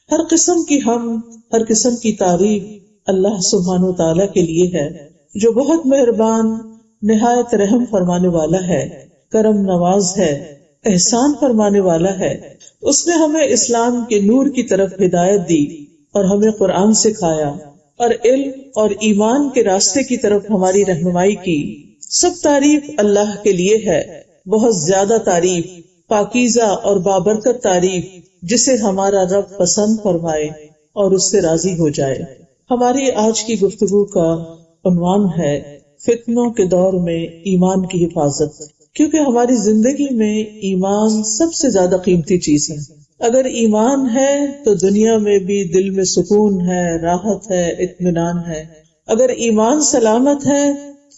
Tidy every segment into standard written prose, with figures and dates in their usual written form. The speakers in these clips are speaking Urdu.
ہر قسم کی حمد، ہر قسم کی تعریف اللہ سبحانہ و تعالیٰ کے لیے ہے، جو بہت مہربان، نہایت رحم فرمانے والا ہے، کرم نواز ہے، احسان فرمانے والا ہے۔ اس نے ہمیں اسلام کے نور کی طرف ہدایت دی اور ہمیں قرآن سکھایا اور علم اور ایمان کے راستے کی طرف ہماری رہنمائی کی۔ سب تعریف اللہ کے لیے ہے، بہت زیادہ تعریف، پاکیزہ اور بابرکت تعریف، جسے ہمارا رب پسند فرمائے اور اس سے راضی ہو جائے۔ ہماری آج کی گفتگو کا عنوان ہے فتنوں کے دور میں ایمان کی حفاظت، کیونکہ ہماری زندگی میں ایمان سب سے زیادہ قیمتی چیز ہے۔ اگر ایمان ہے تو دنیا میں بھی دل میں سکون ہے، راحت ہے، اطمینان ہے۔ اگر ایمان سلامت ہے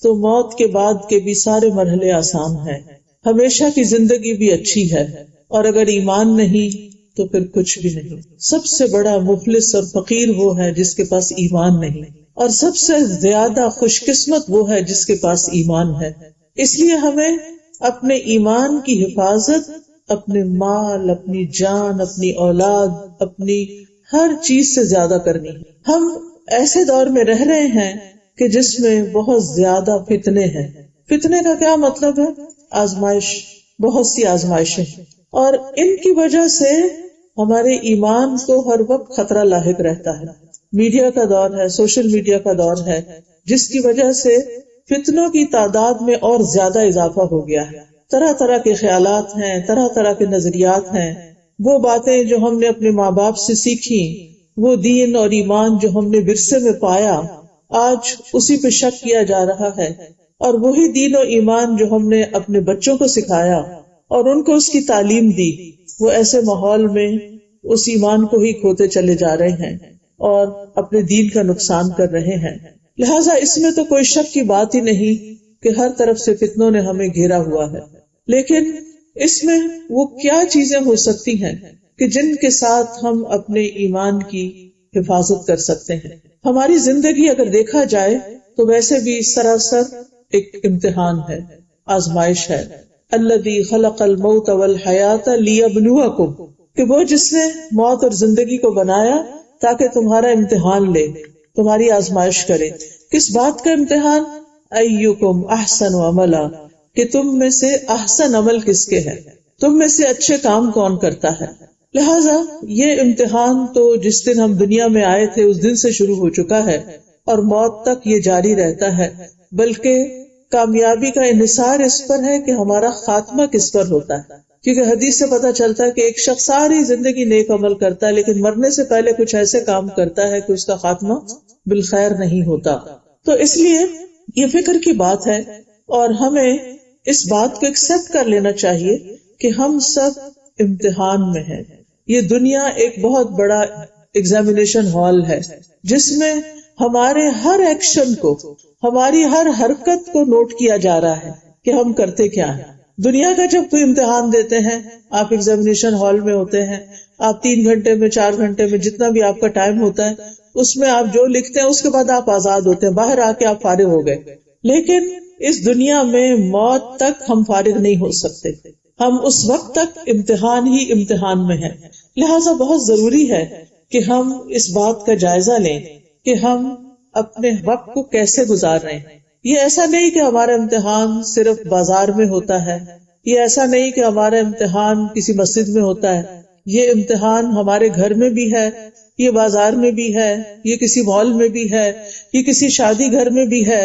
تو موت کے بعد کے بھی سارے مرحلے آسان ہیں، ہمیشہ کی زندگی بھی اچھی ہے۔ اور اگر ایمان نہیں تو پھر کچھ بھی نہیں۔ سب سے بڑا مفلس اور فقیر وہ ہے جس کے پاس ایمان نہیں، اور سب سے زیادہ خوش قسمت وہ ہے جس کے پاس ایمان ہے۔ اس لیے ہمیں اپنے ایمان کی حفاظت اپنے مال، اپنی جان، اپنی اولاد، اپنی ہر چیز سے زیادہ کرنی ہے۔ ہم ایسے دور میں رہ رہے ہیں کہ جس میں بہت زیادہ فتنے ہیں۔ فتنے کا کیا مطلب ہے؟ آزمائش، بہت سی آزمائشیں، اور ان کی وجہ سے ہمارے ایمان کو ہر وقت خطرہ لاحق رہتا ہے۔ میڈیا کا دور ہے، سوشل میڈیا کا دور ہے، جس کی وجہ سے فتنوں کی تعداد میں اور زیادہ اضافہ ہو گیا ہے۔ طرح طرح کے خیالات ہیں، طرح طرح کے نظریات ہیں۔ وہ باتیں جو ہم نے اپنے ماں باپ سے سیکھی، وہ دین اور ایمان جو ہم نے ورثے میں پایا، آج اسی پہ شک کیا جا رہا ہے، اور وہی دین و ایمان جو ہم نے اپنے بچوں کو سکھایا اور ان کو اس کی تعلیم دی، وہ ایسے ماحول میں اس ایمان کو ہی کھوتے چلے جا رہے ہیں اور اپنے دین کا نقصان کر رہے ہیں۔ لہٰذا اس میں تو کوئی شک کی بات ہی نہیں کہ ہر طرف سے فتنوں نے ہمیں گھیرا ہوا ہے، لیکن اس میں وہ کیا چیزیں ہو سکتی ہیں کہ جن کے ساتھ ہم اپنے ایمان کی حفاظت کر سکتے ہیں۔ ہماری زندگی اگر دیکھا جائے تو ویسے بھی سراسر ایک امتحان ہے، آزمائش ہے۔ الذی خلق الموت والحیات لیبلوکم، کہ وہ جس نے موت اور زندگی کو بنایا تاکہ تمہارا امتحان لے، تمہاری آزمائش کرے۔ کس بات کا امتحان؟ ایکم احسن عملا، کہ تم میں سے احسن عمل کس کے ہے، تم میں سے اچھے کام کون کرتا ہے۔ لہٰذا یہ امتحان تو جس دن ہم دنیا میں آئے تھے اس دن سے شروع ہو چکا ہے اور موت تک یہ جاری رہتا ہے، بلکہ کامیابی کا انحصار اس پر ہے کہ ہمارا خاتمہ کس پر ہوتا ہے۔ کیونکہ حدیث سے پتہ چلتا ہے کہ ایک شخص ساری زندگی نیک عمل کرتا ہے لیکن مرنے سے پہلے کچھ ایسے کام کرتا ہے کہ اس کا خاتمہ بالخیر نہیں ہوتا۔ تو اس لیے یہ فکر کی بات ہے، اور ہمیں اس بات کو ایکسپٹ کر لینا چاہیے کہ ہم سب امتحان میں ہیں۔ یہ دنیا ایک بہت بڑا ایگزامینیشن ہال ہے جس میں ہمارے ہر ایکشن کو، ہماری ہر حرکت کو نوٹ کیا جا رہا ہے کہ ہم کرتے کیا ہیں۔ دنیا کا جب کوئی امتحان دیتے ہیں، آپ ایگزامینیشن ہال میں ہوتے ہیں، آپ 3 گھنٹے میں 4 گھنٹے میں جتنا بھی آپ کا ٹائم ہوتا ہے اس میں آپ جو لکھتے ہیں اس کے بعد آپ آزاد ہوتے ہیں، باہر آ کے آپ فارغ ہو گئے۔ لیکن اس دنیا میں موت تک ہم فارغ نہیں ہو سکتے، ہم اس وقت تک امتحان ہی امتحان میں ہیں۔ لہٰذا بہت ضروری ہے کہ ہم اس بات کا جائزہ لیں کہ ہم اپنے وقت کو کیسے گزار رہے ہیں۔ یہ ایسا نہیں کہ ہمارا امتحان صرف بازار میں ہوتا ہے، یہ ایسا نہیں کہ ہمارا امتحان کسی مسجد میں ہوتا ہے، یہ امتحان ہمارے گھر میں بھی ہے، یہ بازار میں بھی ہے، یہ کسی مال میں بھی ہے، یہ کسی شادی گھر میں بھی ہے،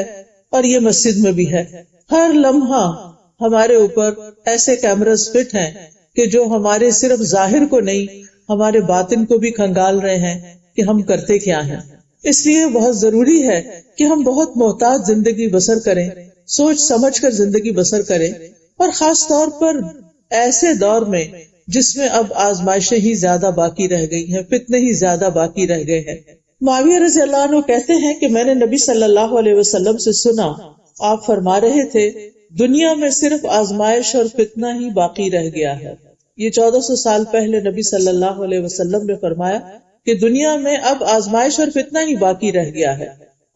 اور یہ مسجد میں بھی ہے۔ ہر لمحہ ہمارے اوپر ایسے کیمراز فٹ ہیں کہ جو ہمارے صرف ظاہر کو نہیں، ہمارے باطن کو بھی کھنگال رہے ہیں کہ ہم کرتے کیا ہیں۔ اس لیے بہت ضروری ہے کہ ہم بہت محتاط زندگی بسر کریں، سوچ سمجھ کر زندگی بسر کریں، اور خاص طور پر ایسے دور میں جس میں اب آزمائشیں ہی زیادہ باقی رہ گئی ہیں، فتنے ہی زیادہ باقی رہ گئے ہیں۔ معاویہ رضی اللہ عنہ کہتے ہیں کہ میں نے نبی صلی اللہ علیہ وسلم سے سنا، آپ فرما رہے تھے دنیا میں صرف آزمائش اور فتنہ ہی باقی رہ گیا ہے۔ یہ 1400 سال پہلے نبی صلی اللہ علیہ وسلم نے فرمایا کہ دنیا میں اب آزمائش اور فتنہ ہی باقی رہ گیا ہے،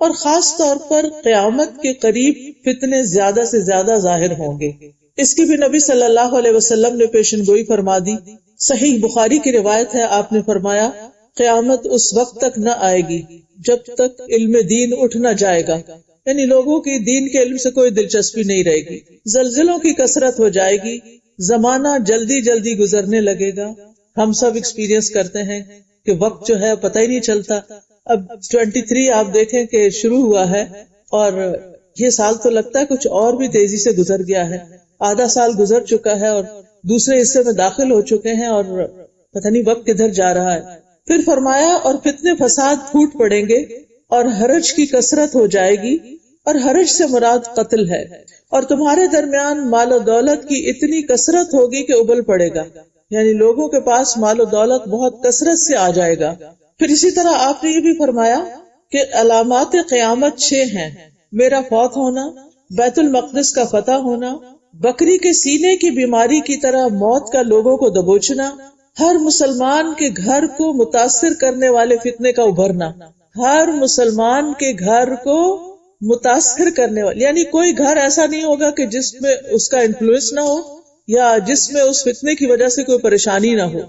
اور خاص طور پر قیامت کے قریب فتنے زیادہ سے زیادہ ظاہر ہوں گے۔ اس کی بھی نبی صلی اللہ علیہ وسلم نے پیشن گوئی فرما دی۔ صحیح بخاری کی روایت ہے، آپ نے فرمایا قیامت اس وقت تک نہ آئے گی جب تک علم دین اٹھ نہ جائے گا، یعنی لوگوں کی دین کے علم سے کوئی دلچسپی نہیں رہے گی، زلزلوں کی کثرت ہو جائے گی، زمانہ جلدی جلدی گزرنے لگے گا۔ ہم سب ایکسپیرینس کرتے ہیں کہ وقت جو ہے پتہ ہی نہیں چلتا۔ اب 23 آپ دیکھیں کہ شروع ہوا ہے اور یہ سال تو لگتا ہے کچھ اور بھی تیزی سے گزر گیا ہے، آدھا سال گزر چکا ہے اور دوسرے حصے میں داخل ہو چکے ہیں اور پتہ نہیں وقت کدھر جا رہا ہے۔ پھر فرمایا اور فتنے فساد پھوٹ پڑیں گے اور حرج کی کثرت ہو جائے گی، اور حرج سے مراد قتل ہے، اور تمہارے درمیان مال و دولت کی اتنی کثرت ہوگی کہ ابل پڑے گا، یعنی لوگوں کے پاس مال و دولت بہت کثرت سے آ جائے گا۔ پھر اسی طرح آپ نے یہ بھی فرمایا کہ علامات قیامت 6 ہیں: میرا فوت ہونا، بیت المقدس کا فتح ہونا، بکری کے سینے کی بیماری کی طرح موت کا لوگوں کو دبوچنا، ہر مسلمان کے گھر کو متاثر کرنے والے فتنے کا ابھرنا، ہر مسلمان کے گھر کو متاثر کرنے والے، یعنی کوئی گھر ایسا نہیں ہوگا کہ جس میں اس کا انفلوئنس نہ ہو یا جس میں اس فتنے کی وجہ سے کوئی پریشانی نہ ہو۔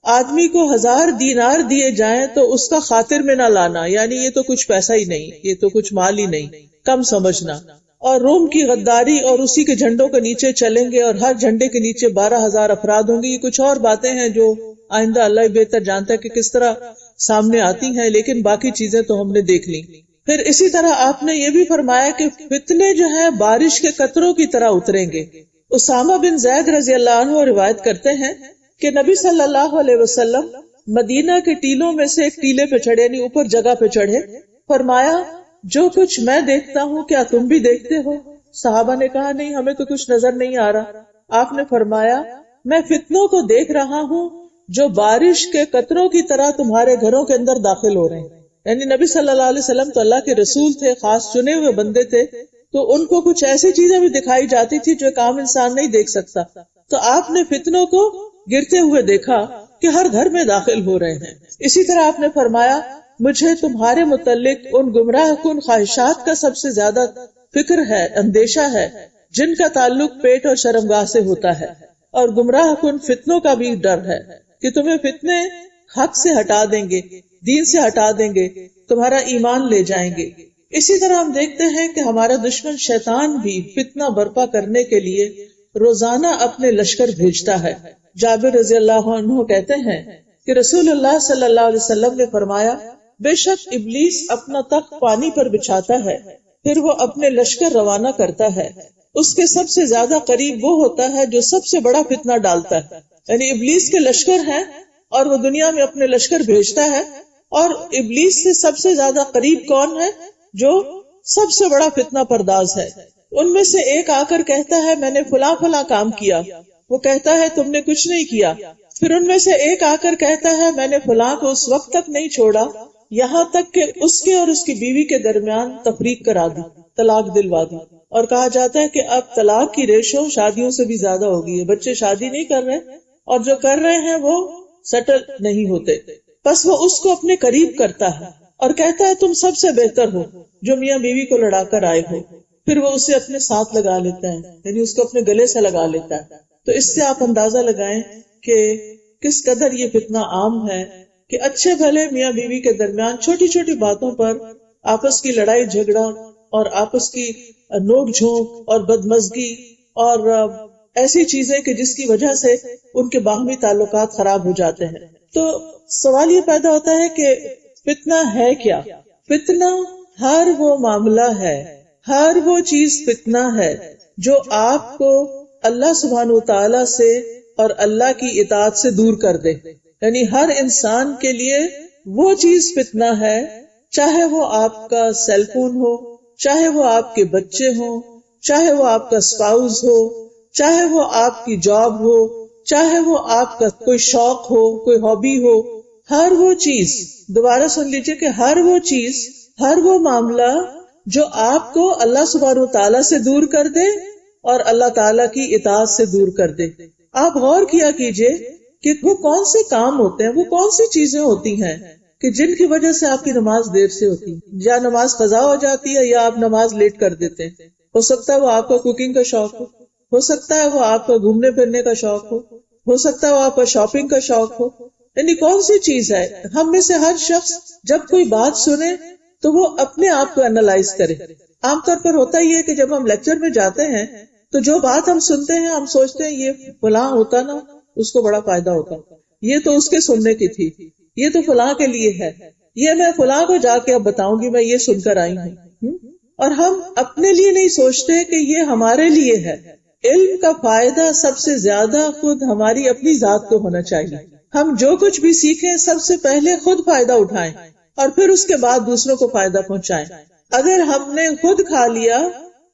آدمی کو 1000 دینار دیے جائیں تو اس کا خاطر میں نہ لانا، یعنی یہ تو کچھ پیسہ ہی نہیں، یہ تو کچھ مال ہی نہیں، کم سمجھنا۔ اور روم کی غداری اور اسی کے جھنڈوں کے نیچے چلیں گے اور ہر جھنڈے کے نیچے 12,000 افراد ہوں گے۔ یہ کچھ اور باتیں ہیں جو آئندہ اللہ بہتر جانتا ہے کہ کس طرح سامنے آتی ہیں، لیکن باقی چیزیں تو ہم نے دیکھ لی۔ پھر اسی طرح آپ نے یہ بھی فرمایا کہ فتنے جو ہیں بارش کے قطروں کی طرح اتریں گے۔ اسامہ بن زید رضی اللہ عنہ روایت کرتے ہیں کہ نبی صلی اللہ علیہ وسلم مدینہ کے ٹیلوں میں سے ایک ٹیلے پہ چڑھے، یعنی اوپر جگہ پہ چڑھے، فرمایا جو کچھ میں دیکھتا ہوں کیا تم بھی دیکھتے ہو؟ صحابہ نے کہا نہیں، ہمیں تو کچھ نظر نہیں آ رہا۔ آپ نے فرمایا میں فتنوں کو دیکھ رہا ہوں جو بارش کے قطروں کی طرح تمہارے گھروں کے اندر داخل ہو رہے ہیں۔ یعنی نبی صلی اللہ علیہ وسلم تو اللہ کے رسول تھے، خاص چنے ہوئے بندے تھے، تو ان کو کچھ ایسی چیزیں بھی دکھائی جاتی تھی جو ایک عام انسان نہیں دیکھ سکتا۔ تو آپ نے فتنوں کو گرتے ہوئے دیکھا کہ ہر گھر میں داخل ہو رہے ہیں۔ اسی طرح آپ نے فرمایا مجھے تمہارے متعلق ان گمراہ کن خواہشات کا سب سے زیادہ فکر ہے، اندیشہ ہے، جن کا تعلق پیٹ اور شرمگاہ سے ہوتا ہے، اور گمراہ کن فتنوں کا بھی ڈر ہے کہ تمہیں فتنے حق سے ہٹا دیں گے، دین سے ہٹا دیں گے، تمہارا ایمان لے جائیں گے۔ اسی طرح ہم دیکھتے ہیں کہ ہمارا دشمن شیطان بھی فتنہ برپا کرنے کے لیے روزانہ اپنے لشکر بھیجتا ہے۔ جابر رضی اللہ عنہ کہتے ہیں کہ رسول اللہ صلی اللہ علیہ وسلم نے فرمایا بے شک ابلیس اپنا تخت پانی پر بچھاتا ہے، پھر وہ اپنے لشکر روانہ کرتا ہے، اس کے سب سے زیادہ قریب وہ ہوتا ہے جو سب سے بڑا فتنہ ڈالتا ہے۔ یعنی ابلیس کے لشکر ہیں اور وہ دنیا میں اپنے لشکر بھیجتا ہے، اور ابلیس سے سب سے زیادہ قریب کون ہے؟ جو سب سے بڑا فتنہ پرداز ہے۔ ان میں سے ایک آ کر کہتا ہے میں نے فلاں فلاں کام کیا، وہ کہتا ہے تم نے کچھ نہیں کیا۔ پھر ان میں سے ایک آ کر کہتا ہے میں نے فلاں کو اس وقت تک نہیں چھوڑا یہاں تک کہ اس کے اور اس کی بیوی کے درمیان تفریق کرا دی، طلاق دلوا دی۔ اور کہا جاتا ہے کہ اب طلاق کی ریشو شادیوں سے بھی زیادہ ہو گئی ہے، بچے شادی نہیں کر رہے اور جو کر رہے ہیں وہ سیٹل نہیں ہوتے، بس وہ اس کو اپنے قریب کرتا ہے اور کہتا ہے تم سب سے بہتر ہو جو میاں بیوی کو لڑا کر آئے ہو، پھر وہ اسے اپنے ساتھ لگا لیتا ہے، یعنی اس کو اپنے گلے سے لگا لیتا ہے۔ تو اس سے آپ اندازہ لگائیں کہ کس قدر یہ فتنہ عام ہے کہ اچھے بھلے میاں بیوی کے درمیان چھوٹی چھوٹی باتوں پر آپس کی لڑائی جھگڑا اور آپس کی نوک جھونک اور بدمزگی اور ایسی چیزیں کہ جس کی وجہ سے ان کے باہمی تعلقات خراب ہو جاتے ہیں۔ تو سوال یہ پیدا ہوتا ہے کہ فتنہ ہے کیا؟ فتنہ ہر وہ معاملہ ہے، ہر وہ چیز فتنہ ہے جو آپ کو اللہ سبحانہ وتعالی سے اور اللہ کی اطاعت سے دور کر دے۔ یعنی ہر انسان کے لیے وہ چیز فتنہ ہے، چاہے وہ آپ کا سیل فون ہو، چاہے وہ آپ کے بچے ہوں، چاہے وہ آپ کا اسپاؤس ہو، چاہے وہ آپ کی جاب ہو، چاہے وہ آپ کا کوئی شوق ہو، کوئی ہابی ہو، ہر وہ چیز، دوبارہ سن لیجئے کہ ہر وہ چیز، ہر وہ معاملہ جو آپ کو اللہ سبحانہ وتعالی سے دور کر دے اور اللہ تعالیٰ کی اطاعت سے دور کر دے۔ آپ غور کیا کیجئے کہ وہ کون سے کام ہوتے ہیں، وہ کون سی چیزیں ہوتی ہیں کہ جن کی وجہ سے آپ کی نماز دیر سے ہوتی ہے، یا نماز قضا ہو جاتی ہے یا آپ نماز لیٹ کر دیتے ہیں۔ ہو سکتا ہے وہ آپ کو کوکنگ کا شوق ہو سکتا ہے وہ آپ کو گھومنے پھرنے کا شوق ہو سکتا ہے وہ آپ کو شاپنگ کا شوق ہو یعنی کون سی چیز ہے؟ ہم میں سے ہر شخص جب کوئی بات سنے تو وہ اپنے آپ کو انالائز کرے. عام طور پر ہوتا ہی ہے کہ جب ہم لیکچر میں جاتے ہیں تو جو بات ہم سنتے ہیں ہم سوچتے ہیں یہ فلاں ہوتا نا اس کو بڑا فائدہ ہوتا، یہ تو اس کے سننے کی تھی، یہ تو فلاں کے لیے ہے، یہ میں فلاں کو جا کے اب بتاؤں گی میں یہ سن کر آئی ہوں. اور ہم اپنے لیے نہیں سوچتے کہ یہ ہمارے لیے ہے. علم کا فائدہ سب سے زیادہ خود ہماری اپنی ذات کو ہونا چاہیے. ہم جو کچھ بھی سیکھیں سب سے پہلے خود فائدہ اٹھائیں اور پھر اس کے بعد دوسروں کو فائدہ پہنچائیں. اگر ہم نے خود کھا لیا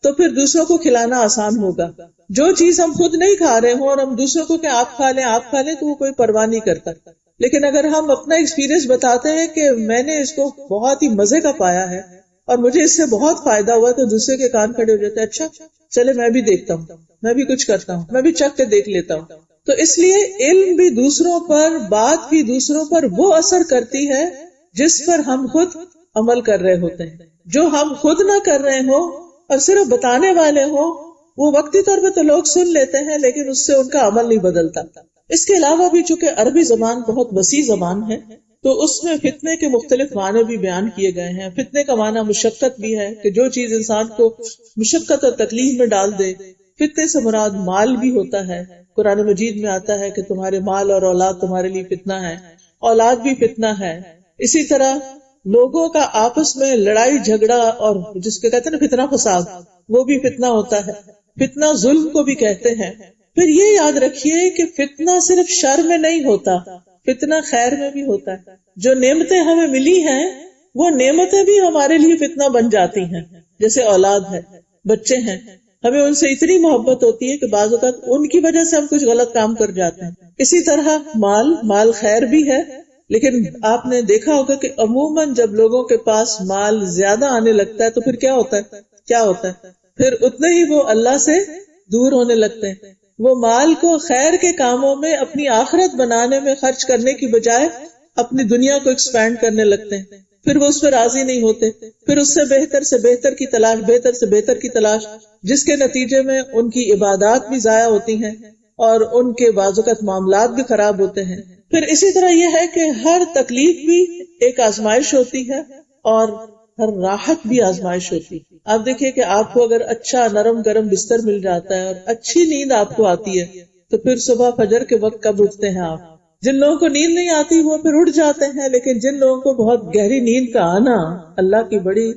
تو پھر دوسروں کو کھلانا آسان ہوگا. جو چیز ہم خود نہیں کھا رہے ہوں اور ہم دوسروں کو کہ آپ کھا لیں تو وہ کوئی پرواہ نہیں کرتا. لیکن اگر ہم اپنا ایکسپیرینس بتاتے ہیں کہ میں نے اس کو بہت ہی مزے کا پایا ہے اور مجھے اس سے بہت فائدہ ہوا، تو دوسرے کے کان کھڑے ہو جاتے ہیں، اچھا چلے میں بھی دیکھتا ہوں، میں بھی کچھ کرتا ہوں، میں بھی چکھ کے دیکھ لیتا ہوں. تو اس لیے علم بھی دوسروں پر، بات بھی دوسروں پر وہ اثر کرتی ہے جس پر ہم خود عمل کر رہے ہوتے ہیں. جو ہم خود نہ کر رہے ہوں اور صرف بتانے والے ہوں، وہ وقتی طور پہ تو لوگ سن لیتے ہیں لیکن اس سے ان کا عمل نہیں بدلتا. اس کے علاوہ بھی چونکہ عربی زبان بہت وسیع زبان ہے تو اس میں فتنے کے مختلف معنی بھی بیان کیے گئے ہیں. فتنے کا معنی مشقت بھی ہے کہ جو چیز انسان کو مشقت اور تکلیف میں ڈال دے. فتنے سے مراد مال بھی ہوتا ہے. قرآن مجید میں آتا ہے کہ تمہارے مال اور اولاد تمہارے لیے فتنہ ہے، اولاد بھی فتنہ ہے. اسی طرح لوگوں کا آپس میں لڑائی جھگڑا اور جس کے کہتے ہیں نا فتنہ فساد، وہ بھی فتنہ ہوتا ہے. فتنہ ظلم کو بھی کہتے ہیں. پھر یہ یاد رکھیے کہ فتنہ صرف شر میں نہیں ہوتا، فتنہ خیر میں بھی ہوتا ہے. جو نعمتیں ہمیں ملی ہیں وہ نعمتیں بھی ہمارے لیے فتنہ بن جاتی ہیں. جیسے اولاد ہے، بچے ہیں، ہمیں ان سے اتنی محبت ہوتی ہے کہ بعض اوقات ان کی وجہ سے ہم کچھ غلط کام کر جاتے ہیں. اسی طرح مال خیر بھی ہے، لیکن آپ نے دیکھا ہوگا کہ عموماً جب لوگوں کے پاس مال زیادہ آنے لگتا ہے تو پھر کیا ہوتا ہے پھر اتنے ہی وہ اللہ سے دور ہونے لگتے ہیں. وہ مال کو خیر کے کاموں میں، اپنی آخرت بنانے میں خرچ کرنے کی بجائے اپنی دنیا کو ایکسپینڈ کرنے لگتے ہیں. پھر وہ اس پہ راضی نہیں ہوتے، پھر اس سے بہتر سے بہتر کی تلاش، بہتر سے بہتر کی تلاش، جس کے نتیجے میں ان کی عبادات بھی ضائع ہوتی ہیں اور ان کے بعض اوقات معاملات بھی خراب ہوتے ہیں. پھر اسی طرح یہ ہے کہ ہر تکلیف بھی ایک آزمائش ہوتی ہے اور ہر راحت بھی آزمائش ہوتی ہے. آپ دیکھیے کہ آپ کو اگر اچھا نرم گرم بستر مل جاتا ہے اور اچھی نیند آپ کو آتی ہے تو پھر صبح فجر کے وقت کب اٹھتے ہیں آپ؟ جن لوگوں کو نیند نہیں آتی وہ پھر اٹھ جاتے ہیں، لیکن جن لوگوں کو بہت گہری نیند کا آنا اللہ کی بڑی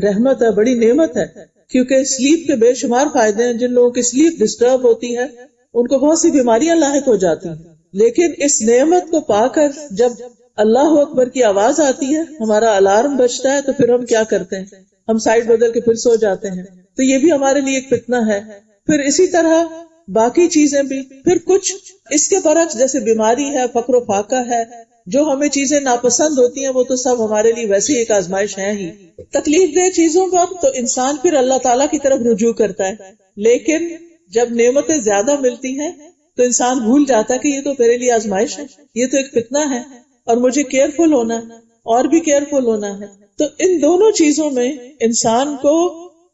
رحمت ہے، بڑی نعمت ہے. کیونکہ سلیپ کے بے شمار فائدے ہیں. جن لوگوں کی سلیپ ڈسٹرب ہوتی ہے ان کو بہت سی بیماریاں لاحق ہو جاتی ہیں. لیکن اس نعمت کو پا کر جب اللہ اکبر کی آواز آتی ہے، ہمارا الارم بجتا ہے، تو پھر ہم کیا کرتے ہیں؟ ہم سائڈ بدل کے پھر سو جاتے ہیں. تو یہ بھی ہمارے لیے ایک فتنہ ہے. پھر اسی طرح باقی چیزیں بھی، پھر کچھ اس کے برعکس جیسے بیماری ہے، فقر و فاقہ ہے، جو ہمیں چیزیں ناپسند ہوتی ہیں وہ تو سب ہمارے لیے ویسے ہی ایک آزمائش ہے ہی. تکلیف دہ چیزوں پر تو انسان پھر اللہ تعالیٰ کی طرف رجوع کرتا ہے. لیکن جب نعمتیں زیادہ ملتی ہیں تو انسان بھول جاتا ہے کہ یہ تو میرے لیے آزمائش ہے، یہ تو ایک فتنہ ہے اور مجھے کیئرفل ہونا ہے اور بھی کیئرفل ہونا ہے. تو ان دونوں چیزوں میں انسان کو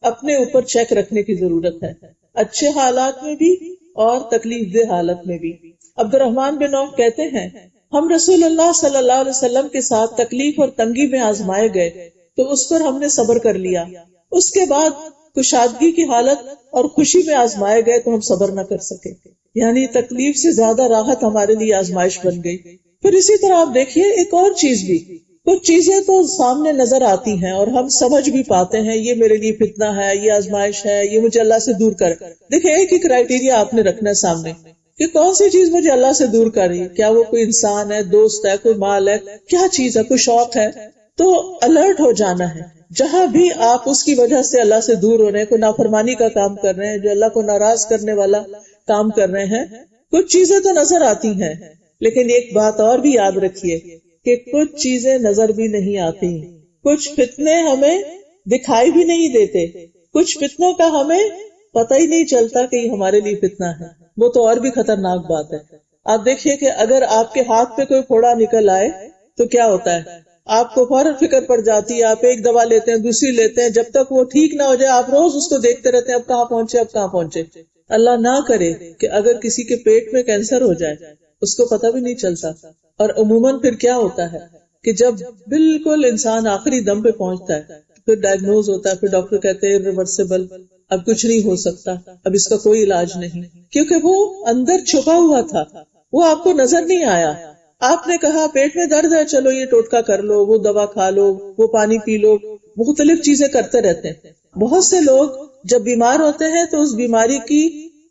اپنے اوپر چیک رکھنے کی ضرورت ہے، اچھے حالات میں بھی اور تکلیف دہ حالت میں بھی. عبد الرحمن بن عوف کہتے ہیں ہم رسول اللہ صلی اللہ علیہ وسلم کے ساتھ تکلیف اور تنگی میں آزمائے گئے تو اس پر ہم نے صبر کر لیا. اس کے بعد کشادگی کی حالت اور خوشی میں آزمائے گئے تو ہم صبر نہ کر سکے. یعنی تکلیف سے زیادہ راحت ہمارے لیے آزمائش بن گئی. پھر اسی طرح آپ دیکھیے ایک اور چیز بھی، کچھ چیزیں تو سامنے نظر آتی ہیں اور ہم سمجھ بھی پاتے ہیں یہ میرے لیے فتنہ ہے، یہ آزمائش ہے، یہ مجھے اللہ سے دور کر. دیکھیں ایک ہی کرائیٹیریا آپ نے رکھنا ہے سامنے کہ کون سی چیز مجھے اللہ سے دور کر رہی ہے. کیا وہ کوئی انسان ہے، دوست ہے، کوئی مال ہے، کیا چیز ہے، کوئی شوق ہے. تو الرٹ ہو جانا ہے. جہاں بھی آپ اس کی وجہ سے اللہ سے دور ہو رہے ہیں، کوئی نافرمانی کا کام کر رہے ہیں، جو اللہ کو ناراض کرنے والا کام کر رہے ہیں، کچھ چیزیں تو نظر آتی ہیں. لیکن ایک بات اور بھی یاد رکھیے کہ کچھ چیزیں نظر بھی نہیں آتی. کچھ فتنے ہمیں دکھائی بھی نہیں دیتے، کچھ فتنوں کا ہمیں پتہ ہی نہیں چلتا کہ یہ ہمارے لیے فتنہ ہے. وہ تو اور بھی خطرناک بات ہے. آپ دیکھیے کہ اگر آپ کے ہاتھ پہ کوئی پھوڑا نکل آئے تو کیا ہوتا ہے؟ آپ کو فوراً فکر پڑ جاتی ہے. آپ ایک دوا لیتے ہیں، دوسری لیتے ہیں، جب تک وہ ٹھیک نہ ہو جائے آپ روز اس کو دیکھتے رہتے ہیں اب کہاں پہنچے. اللہ نہ کرے کہ اگر کسی کے پیٹ میں کینسر ہو جائے اس کو پتہ بھی نہیں چلتا. اور عموماً پھر کیا ہوتا ہے کہ جب بالکل انسان آخری دم پہ پہنچتا ہے پھر ڈائگنوز ہوتا ہے، پھر ڈاکٹر کہتے ہیں irreversible، اب کچھ نہیں ہو سکتا، اب اس کا کوئی علاج نہیں، کیونکہ وہ اندر چھپا ہوا تھا، وہ آپ کو نظر نہیں آیا. آپ نے کہا پیٹ میں درد ہے، چلو یہ ٹوٹکا کر لو، وہ دوا کھا لو، وہ پانی پی لو، مختلف چیزیں کرتے رہتے ہیں. بہت سے لوگ جب بیمار ہوتے ہیں تو اس بیماری کی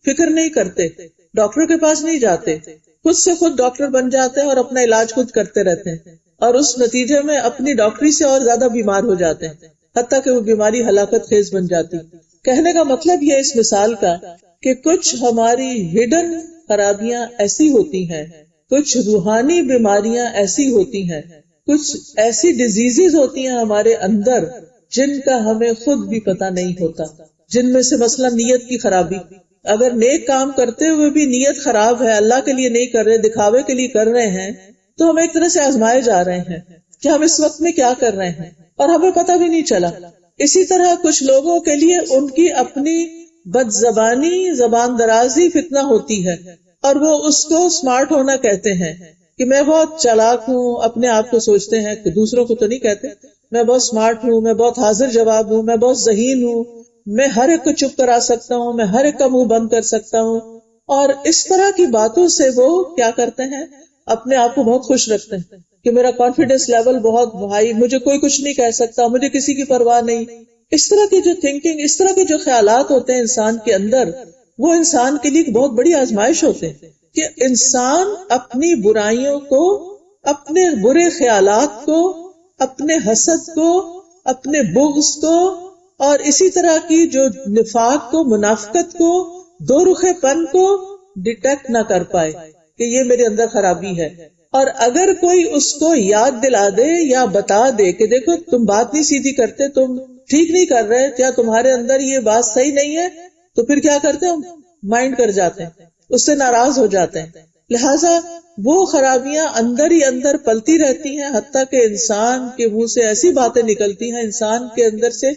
فکر نہیں کرتے، ڈاکٹر کے پاس نہیں جاتے، خود سے خود ڈاکٹر بن جاتے ہیں اور اپنا علاج خود کرتے رہتے ہیں، اور اس نتیجے میں اپنی ڈاکٹری سے اور زیادہ بیمار ہو جاتے ہیں، حتیٰ کہ وہ بیماری ہلاکت خیز بن جاتی. کہنے کا مطلب یہ اس مثال کا کہ کچھ ہماری ہڈن خرابیاں ایسی ہوتی ہیں، کچھ روحانی بیماریاں ایسی ہوتی ہیں، کچھ ایسی ڈیزیزز ہوتی ہیں ہمارے اندر جن کا ہمیں خود بھی پتہ نہیں ہوتا. جن میں سے مثلا نیت کی خرابی، اگر نیک کام کرتے ہوئے بھی نیت خراب ہے، اللہ کے لیے نہیں کر رہے، دکھاوے کے لیے کر رہے ہیں، تو ہم ایک طرح سے آزمائے جا رہے ہیں کہ ہم اس وقت میں کیا کر رہے ہیں اور ہمیں پتہ بھی نہیں چلا. اسی طرح کچھ لوگوں کے لیے ان کی اپنی بد زبانی، زبان درازی فتنہ ہوتی ہے، اور وہ اس کو اسمارٹ ہونا کہتے ہیں کہ میں بہت چالاک ہوں، اپنے آپ کو سوچتے ہیں کہ دوسروں کو تو نہیں کہتے، میں بہت اسمارٹ ہوں، میں بہت حاضر جواب ہوں، میں بہت ذہین ہوں، میں ہر ایک کو چپ کرا سکتا ہوں، میں ہر ایک کا منہ بند کر سکتا ہوں. اور اس طرح کی باتوں سے وہ کیا کرتے ہیں، اپنے آپ کو بہت خوش رکھتے ہیں کہ میرا کانفیڈینس لیول بہت ہائی، مجھے کوئی کچھ نہیں کہہ سکتا، مجھے کسی کی پرواہ نہیں. اس طرح کی جو تھنکنگ، اس طرح کے جو خیالات ہوتے ہیں انسان کے اندر، وہ انسان کے لیے بہت بڑی آزمائش ہوتے ہیں کہ انسان اپنی برائیوں کو، اپنے برے خیالات کو، اپنے حسد کو، اپنے بغض کو، اور اسی طرح کی جو نفاق کو، منافقت کو، دو رخے پن کو ڈیٹیکٹ نہ کر پائے کہ یہ میرے اندر خرابی ہے. اور اگر کوئی اس کو یاد دلا دے یا بتا دے کہ دیکھو تم بات نہیں سیدھی کرتے، تم ٹھیک نہیں کر رہے، یا تمہارے اندر یہ بات صحیح نہیں ہے، تو پھر کیا کرتے ہیں، مائنڈ کر جاتے ہیں، اس سے ناراض ہو جاتے ہیں. لہٰذا وہ خرابیاں اندر ہی اندر پلتی رہتی ہیں، حتیٰ کہ انسان کے منہ سے ایسی باتیں نکلتی ہیں، انسان کے اندر سے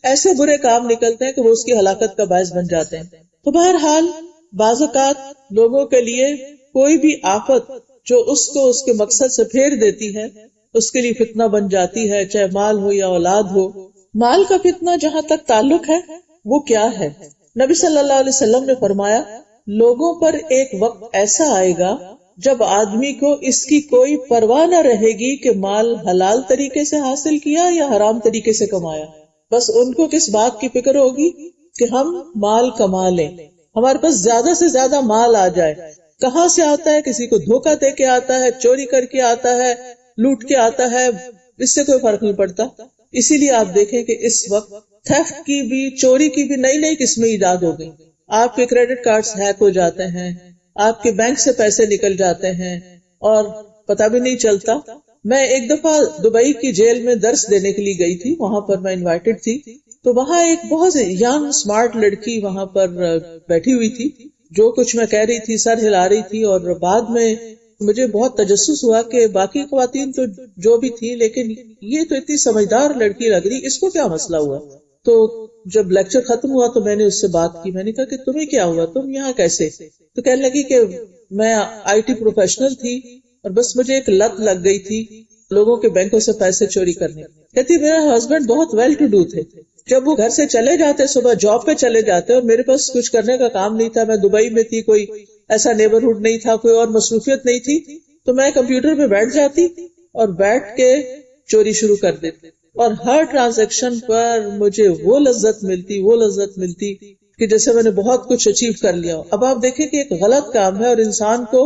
ایسے برے کام نکلتے ہیں کہ وہ اس کی ہلاکت کا باعث بن جاتے ہیں. تو بہرحال بعض اوقات لوگوں کے لیے کوئی بھی آفت جو اس کو اس کے مقصد سے پھیر دیتی ہے، اس کے لیے فتنہ بن جاتی ہے، چاہے مال ہو یا اولاد ہو. مال کا فتنہ جہاں تک تعلق ہے وہ کیا ہے، نبی صلی اللہ علیہ وسلم نے فرمایا لوگوں پر ایک وقت ایسا آئے گا جب آدمی کو اس کی کوئی پرواہ نہ رہے گی کہ مال حلال طریقے سے حاصل کیا یا حرام طریقے سے کمایا. بس ان کو کس بات کی فکر ہوگی کہ ہم مال کما لیں، ہمارے پاس زیادہ سے زیادہ مال آ جائے. کہاں سے آتا ہے، کسی کو دھوکہ دے کے آتا ہے، چوری کر کے آتا ہے، لوٹ کے آتا ہے، اس سے کوئی فرق نہیں پڑتا. اسی لیے آپ دیکھیں کہ اس وقت تھیفٹ کی بھی، چوری کی بھی نئی نئی قسمیں ایجاد ہو گئی. آپ کے کریڈٹ کارڈز ہیک ہو جاتے ہیں، آپ کے بینک سے پیسے نکل جاتے ہیں اور پتہ بھی نہیں چلتا. میں ایک دفعہ دبئی کی جیل میں درس دینے کے لیے گئی تھی، وہاں پر میں انوائٹڈ تھی. تو وہاں ایک بہت ینگ اسمارٹ لڑکی وہاں پر بیٹھی ہوئی تھی، جو کچھ میں کہہ رہی تھی سر ہلا رہی تھی. اور بعد میں مجھے بہت تجسس ہوا کہ باقی خواتین تو جو بھی تھی، لیکن یہ تو اتنی سمجھدار لڑکی لگ رہی، اس کو کیا مسئلہ ہوا. تو جب لیکچر ختم ہوا تو میں نے اس سے بات کی، میں نے کہا کہ تمہیں کیا ہوا، تم یہاں کیسے؟ تو کہنے لگی کہ میں آئی ٹی پروفیشنل تھی اور بس مجھے ایک لت لگ گئی تھی لوگوں کے بینکوں سے پیسے چوری کرنے. کہتی میرے ہسبینڈ بہت ویل ٹو ڈو تھے، جب وہ گھر سے چلے جاتے، صبح جاب پہ چلے جاتے اور میرے پاس کچھ کرنے کا کام نہیں تھا، میں دبئی میں تھی، کوئی ایسا نیبرہڈ نہیں تھا، کوئی اور مصروفیت نہیں تھی، تو میں کمپیوٹر پہ بیٹھ جاتی اور بیٹھ کے چوری شروع کر دیتی. اور ہر ٹرانزیکشن پر مجھے وہ لذت ملتی کہ جیسے میں نے بہت کچھ اچیو کر لیا. اب آپ دیکھیں کہ ایک غلط کام ہے اور انسان کو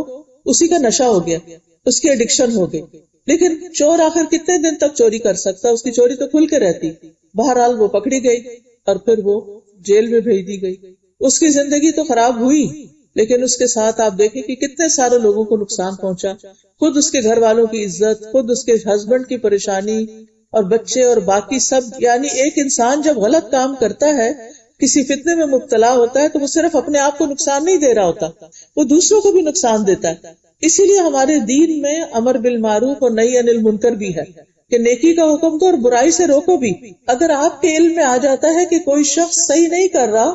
اسی کا نشہ ہو گیا، اس کی ایڈکشن ہو گئی. لیکن چور آخر کتنے دن تک چوری کر سکتا، اس کی چوری تو کھل کے رہتی. بہرحال وہ پکڑی گئی اور پھر وہ جیل میں بھیج دی گئی. اس کی زندگی تو خراب ہوئی، لیکن اس کے ساتھ آپ دیکھیں کہ کتنے سارے لوگوں کو نقصان پہنچا. خود اس کے گھر والوں کی عزت، خود اس کے ہسبینڈ کی پریشانی اور بچے اور باقی سب. یعنی ایک انسان جب غلط کام کرتا ہے، کسی فتنے میں مبتلا ہوتا ہے، تو وہ صرف اپنے آپ کو نقصان نہیں دے رہا ہوتا، وہ دوسروں کو بھی نقصان دیتا ہے. اسی لیے ہمارے دین میں امر بالمعروف اور نہی عن المنکر بھی ہے کہ نیکی کا حکم دو اور برائی سے روکو بھی. اگر آپ کے علم میں آ جاتا ہے کہ کوئی شخص صحیح نہیں کر رہا،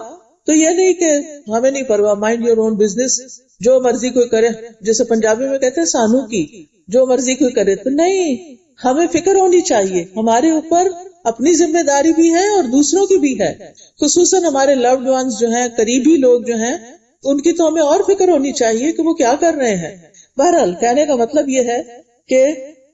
تو یہ نہیں کہ ہمیں نہیں پرواہ، مائنڈ یور اون بزنس، جو مرضی کوئی کرے، جیسے پنجابی میں کہتے ہیں سانو کی، جو مرضی کوئی کرے. تو نہیں، ہمیں فکر ہونی چاہیے، ہمارے اوپر اپنی ذمہ داری بھی ہے اور دوسروں کی بھی ہے، خصوصاً ہمارے لوڈ ونس جو ہیں، قریبی لوگ جو ہیں، ان کی تو ہمیں اور فکر ہونی چاہیے کہ وہ کیا کر رہے ہیں. بہرحال کہنے کا مطلب یہ ہے کہ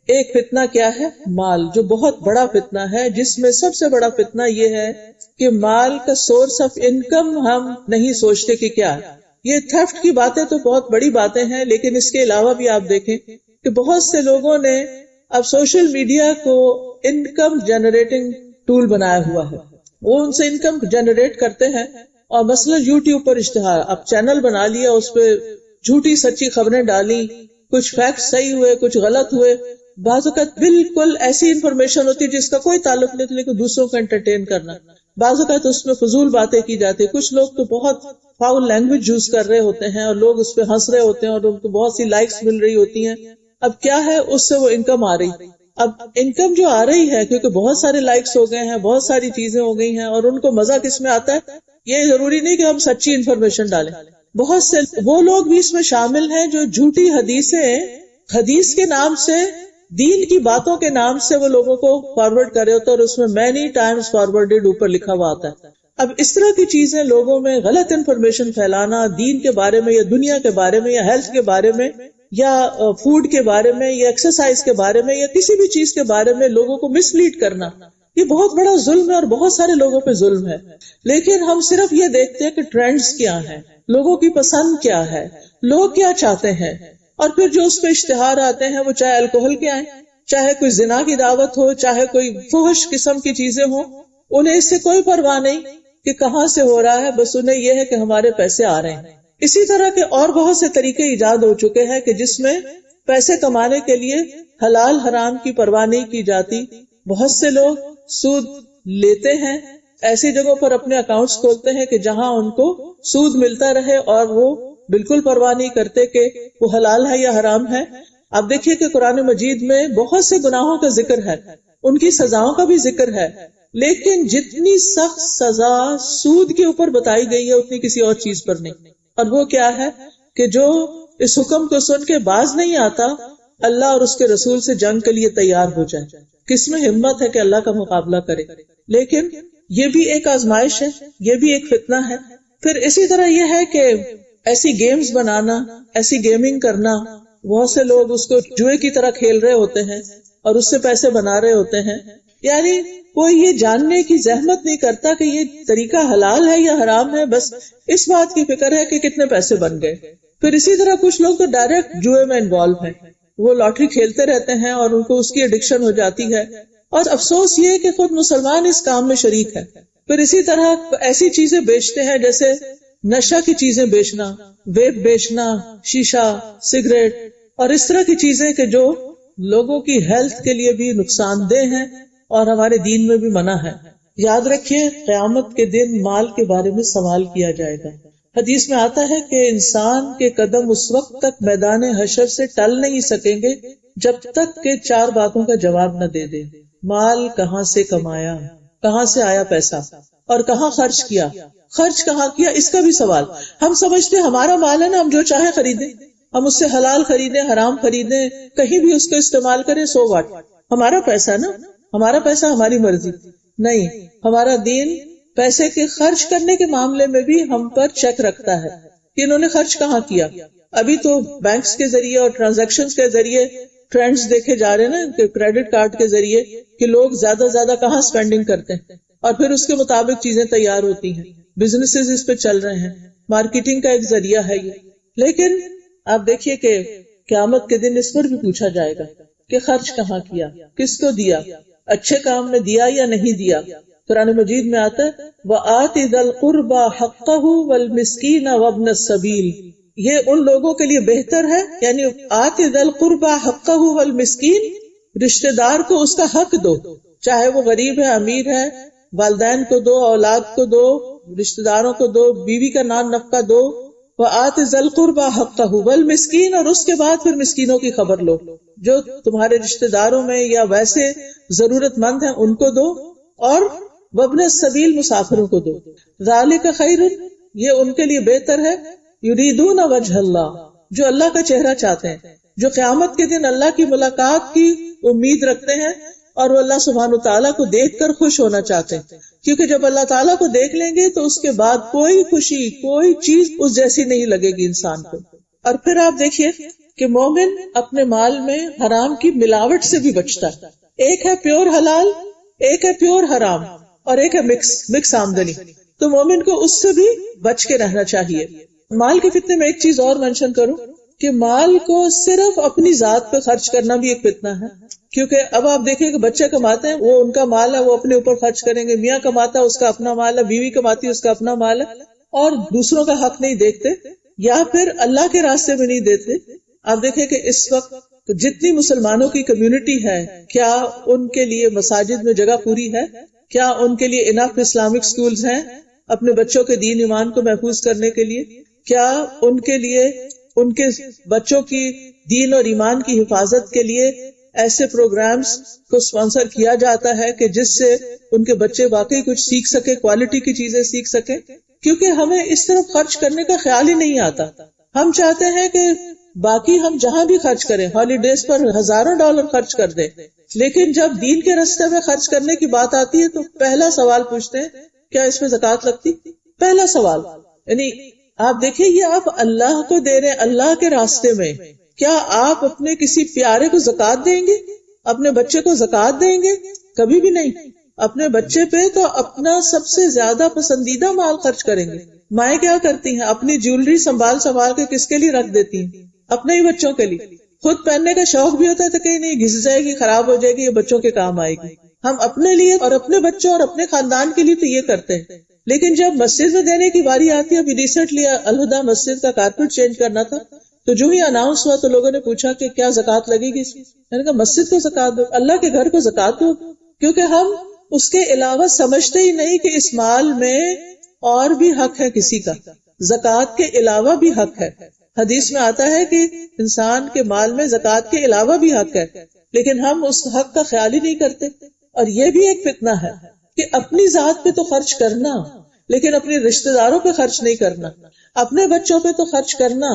ایک فتنہ کیا ہے؟ مال، جو بہت بڑا فتنہ ہے، جس میں سب سے بڑا فتنہ یہ ہے کہ مال کا سورس آف انکم ہم نہیں سوچتے کہ کیا ہے. یہ تھیفٹ کی باتیں تو بہت بڑی باتیں ہیں، لیکن اس کے علاوہ بھی آپ دیکھیں کہ بہت سے لوگوں نے اب سوشل میڈیا کو انکم جنریٹنگ ٹول بنایا ہوا ہے. وہ ان سے انکم جنریٹ کرتے ہیں، اور مثلا یوٹیوب پر اشتہار، اب چینل بنا لیا، اس پہ جھوٹی سچی خبریں ڈالی، کچھ فیکٹ صحیح ہوئے، کچھ غلط ہوئے، بعض اوقات بالکل ایسی انفارمیشن ہوتی ہے جس کا کوئی تعلق نہیں، لیکن دوسروں کو انٹرٹین کرنا. بعض اوقات اس میں فضول باتیں کی جاتی. کچھ لوگ تو بہت فاؤل لینگویج یوز کر رہے ہوتے ہیں اور لوگ اس پہ ہنس رہے ہوتے ہیں اور ان کو بہت سی لائکس مل رہی ہوتی ہیں. اب کیا ہے، اس سے وہ انکم آ رہی. اب انکم جو آ رہی ہے کیونکہ بہت سارے لائکس ہو گئے ہیں، بہت ساری چیزیں ہو گئی ہیں، اور ان کو مزہ کس میں آتا ہے؟ یہ ضروری نہیں کہ ہم سچی انفارمیشن ڈالیں. بہت سے وہ لوگ بھی اس میں شامل ہیں جو جھوٹی حدیث کے نام سے، دین کی باتوں کے نام سے وہ لوگوں کو فارورڈ کر رہے ہوتے ہیں، اور اس میں مینی ٹائمز فارورڈڈ اوپر لکھا ہوا آتا ہے. اب اس طرح کی چیزیں لوگوں میں غلط انفارمیشن پھیلانا، دین کے بارے میں یا دنیا کے بارے میں یا ہیلتھ کے بارے میں یا فوڈ کے بارے میں یا ایکسرسائز کے بارے میں یا کسی بھی چیز کے بارے میں لوگوں کو مس لیڈ کرنا، یہ بہت بڑا ظلم ہے اور بہت سارے لوگوں پہ ظلم ہے. لیکن ہم صرف یہ دیکھتے ہیں کہ ٹرینڈز کیا ہیں، لوگوں کی پسند کیا ہے، لوگ کیا چاہتے ہیں، اور پھر جو اس پہ اشتہار آتے ہیں وہ چاہے الکوہل کے آئیں، چاہے کوئی زنا کی دعوت ہو، چاہے کوئی فحش قسم کی چیزیں ہوں، انہیں اس سے کوئی پرواہ نہیں کہ کہاں سے ہو رہا ہے، بس انہیں یہ ہے کہ ہمارے پیسے آ رہے ہیں. اسی طرح کے اور بہت سے طریقے ایجاد ہو چکے ہیں کہ جس میں پیسے کمانے کے لیے حلال حرام کی پرواہ نہیں کی جاتی. بہت سے لوگ سود لیتے ہیں، ایسی جگہوں پر اپنے اکاؤنٹس کھولتے ہیں کہ جہاں ان کو سود ملتا رہے، اور وہ بالکل پرواہ نہیں کرتے کہ وہ حلال ہے یا حرام ہے. آپ دیکھیے کہ قرآن مجید میں بہت سے گناہوں کا ذکر ہے، ان کی سزاؤں کا بھی ذکر ہے، لیکن جتنی سخت سزا سود کے اوپر بتائی گئی ہے اتنی کسی اور چیز پر نہیں. اور وہ کیا ہے کہ جو اس حکم کو سن کے باز نہیں آتا اللہ اور اس کے رسول سے جنگ کے لیے تیار ہو جائے. کس میں ہمت ہے کہ اللہ کا مقابلہ کرے؟ لیکن یہ بھی ایک آزمائش ہے، یہ بھی ایک فتنہ ہے. پھر اسی طرح یہ ہے کہ ایسی گیمز بنانا، ایسی گیمنگ کرنا، بہت سے لوگ اس کو جوئے کی طرح کھیل رہے ہوتے ہیں اور اس سے پیسے بنا رہے ہوتے ہیں. یعنی کوئی یہ جاننے کی زحمت نہیں کرتا کہ یہ طریقہ حلال ہے یا حرام ہے، بس اس بات کی فکر ہے کہ کتنے پیسے بن گئے. پھر اسی طرح کچھ لوگ تو ڈائریکٹ جوئے میں انوالو ہیں، وہ لاٹری کھیلتے رہتے ہیں اور ان کو اس کی ایڈکشن ہو جاتی ہے، اور افسوس یہ ہے کہ خود مسلمان اس کام میں شریک ہے. پھر اسی طرح ایسی چیزیں بیچتے ہیں جیسے نشہ کی چیزیں بیچنا، ویپ بیچنا، شیشہ، سگریٹ اور اس طرح کی چیزیں کہ جو لوگوں کی ہیلتھ کے لیے بھی نقصان دہ ہیں اور ہمارے دین میں بھی منع ہے. یاد رکھیے قیامت کے دن مال کے بارے میں سوال کیا جائے گا. حدیث میں آتا ہے کہ انسان کے قدم اس وقت تک میدان حشر سے ٹل نہیں سکیں گے جب تک کہ 4 باتوں کا جواب نہ دے دے. مال کہاں سے کمایا، کہاں سے آیا پیسہ، اور کہاں خرچ کیا، خرچ کہاں کیا، اس کا بھی سوال. ہم سمجھتے ہمارا مال ہے نا، ہم جو چاہے خریدیں، ہم اس سے حلال خریدیں، حرام خریدیں، کہیں بھی اس کو استعمال کریں، سو واٹ، ہمارا پیسہ نا، ہمارا پیسہ ہماری مرضی. نہیں، ہمارا دین پیسے کے خرچ کرنے کے معاملے میں بھی ہم پر چیک رکھتا ہے کہ انہوں نے خرچ کہاں کیا. ابھی تو بینکس کے ذریعے اور ٹرانزیکشنز کے ذریعے ٹرینڈز دیکھے جا رہے ہیں نا کہ کریڈٹ کارڈ کے ذریعے کہ لوگ زیادہ زیادہ کہاں سپینڈنگ کرتے ہیں اور پھر اس کے مطابق چیزیں تیار ہوتی ہیں. بزنسز اس پہ چل رہے ہیں، مارکیٹنگ کا ایک ذریعہ ہے یہ. لیکن آپ دیکھیے کہ قیامت کے دن اس پر بھی پوچھا جائے گا کہ خرچ کہاں کیا، کس کو دیا، اچھے کام میں دیا یا نہیں دیا. قرآن مجید میں آتا ہے وَآتِ ذَا الْقُرْبَى حَقَّهُ وَالْمِسْكِينَ وَابْنَ السَّبِيلِ. یہ ان لوگوں کے لیے بہتر ہے، یعنی آتِ ذَا الْقُرْبَى حَقَّهُ وَالْمِسْكِينَ، رشتہ دار کو اس کا حق دو، چاہے وہ غریب ہے، امیر ہے، والدین کو دو، اولاد کو دو، رشتہ داروں کو دو، بیوی کا نان نفقہ دو. وَآتِ ذَا الْقُرْبَى حَقَّهُ وَالْمِسْكِينَ، اور اس کے بعد پھر مسکینوں کی خبر لو، جو تمہارے رشتہ داروں میں یا ویسے ضرورت مند ہیں ان کو دو، اور وابن السبیل، مسافروں کو دو. ذالک خیر، یہ ان کے لیے بہتر ہے. یریدون وجہ اللہ، جو اللہ کا چہرہ چاہتے ہیں، جو قیامت کے دن اللہ کی ملاقات کی امید رکھتے ہیں اور وہ اللہ سبحانہ تعالیٰ کو دیکھ کر خوش ہونا چاہتے ہیں. کیونکہ جب اللہ تعالیٰ کو دیکھ لیں گے تو اس کے بعد کوئی خوشی، کوئی چیز اس جیسی نہیں لگے گی انسان کو. اور پھر آپ دیکھیے کہ مومن اپنے مال میں حرام کی ملاوٹ سے بھی بچتا ہے. ایک ہے پیور حلال، ایک ہے پیور حرام، اور ایک ہے مکس آمدنی. تو مومن کو اس سے بھی بچ کے رہنا چاہیے. مال کے فتنے میں ایک چیز اور مینشن کروں کہ مال کو صرف اپنی ذات پہ خرچ کرنا بھی ایک فتنہ ہے. کیونکہ اب آپ دیکھیں کہ بچے کماتے ہیں، وہ ان کا مال ہے، وہ اپنے اوپر خرچ کریں گے. میاں کماتا ہے، اس کا اپنا مال ہے. بیوی کماتی ہے، اس کا اپنا مال ہے، اور دوسروں کا حق نہیں دیکھتے یا پھر اللہ کے راستے میں نہیں دیتے. آپ دیکھیں کہ اس وقت جتنی مسلمانوں کی کمیونٹی ہے، کیا ان کے لیے مساجد میں جگہ پوری ہے؟ کیا ان کے لیے انف اسلامک سکولز ہیں اپنے بچوں کے دین ایمان کو محفوظ کرنے کے لیے؟ کیا ان کے لیے ان کے بچوں کی دین اور ایمان کی حفاظت کے لیے ایسے پروگرامز کو اسپانسر کیا جاتا ہے کہ جس سے ان کے بچے واقعی کچھ سیکھ سکے، کوالٹی کی چیزیں سیکھ سکے؟ کیونکہ ہمیں اس طرف خرچ کرنے کا خیال ہی نہیں آتا. ہم چاہتے ہیں کہ باقی ہم جہاں بھی خرچ کریں، ہالیڈیز پر ہزاروں ڈالر خرچ کر دیں، لیکن جب دین کے راستے میں خرچ کرنے کی بات آتی ہے تو پہلا سوال پوچھتے ہیں کیا اس میں زکوٰۃ لگتی؟ پہلا سوال. یعنی آپ دیکھیں یہ آپ اللہ کو دے رہے ہیں، اللہ کے راستے میں. کیا آپ اپنے کسی پیارے کو زکوٰۃ دیں گے؟ اپنے بچے کو زکوٰۃ دیں گے؟ کبھی بھی نہیں. اپنے بچے پہ تو اپنا سب سے زیادہ پسندیدہ مال خرچ کریں گے. مائیں کیا کرتی ہیں؟ اپنی جیولری سنبھال کے کس کے لیے رکھ دیتی ہیں؟ اپنے ہی بچوں کے لیے. خود پہننے کا شوق بھی ہوتا ہے تو کہیں نہیں، گھس جائے گی، خراب ہو جائے گی، یہ بچوں کے کام آئے گی. ہم اپنے لیے اور اپنے بچوں اور اپنے خاندان کے لیے تو یہ کرتے ہیں، لیکن جب مسجد میں دینے کی باری آتی ہے، ابھی ریسنٹلی الہدا مسجد کا کارپیٹ چینج کرنا تھا، تو جو ہی اناؤنس ہوا تو لوگوں نے پوچھا کہ کیا زکوٰۃ لگے گی اس میں؟ میں نے کہا مسجد کو زکوٰۃ دو، اللہ کے گھر کو زکوٰۃ دو. کیونکہ ہم اس کے علاوہ سمجھتے ہی نہیں کہ اس مال میں اور بھی حق ہے کسی کا، زکوٰۃ کے علاوہ بھی حق ہے. حدیث میں آتا ہے کہ انسان کے مال میں زکوٰۃ کے علاوہ بھی حق ہے، لیکن ہم اس حق کا خیال ہی نہیں کرتے. اور یہ بھی ایک فتنہ ہے کہ اپنی ذات پہ تو خرچ کرنا، لیکن اپنے رشتہ داروں پہ خرچ نہیں کرنا. اپنے بچوں پہ تو خرچ کرنا،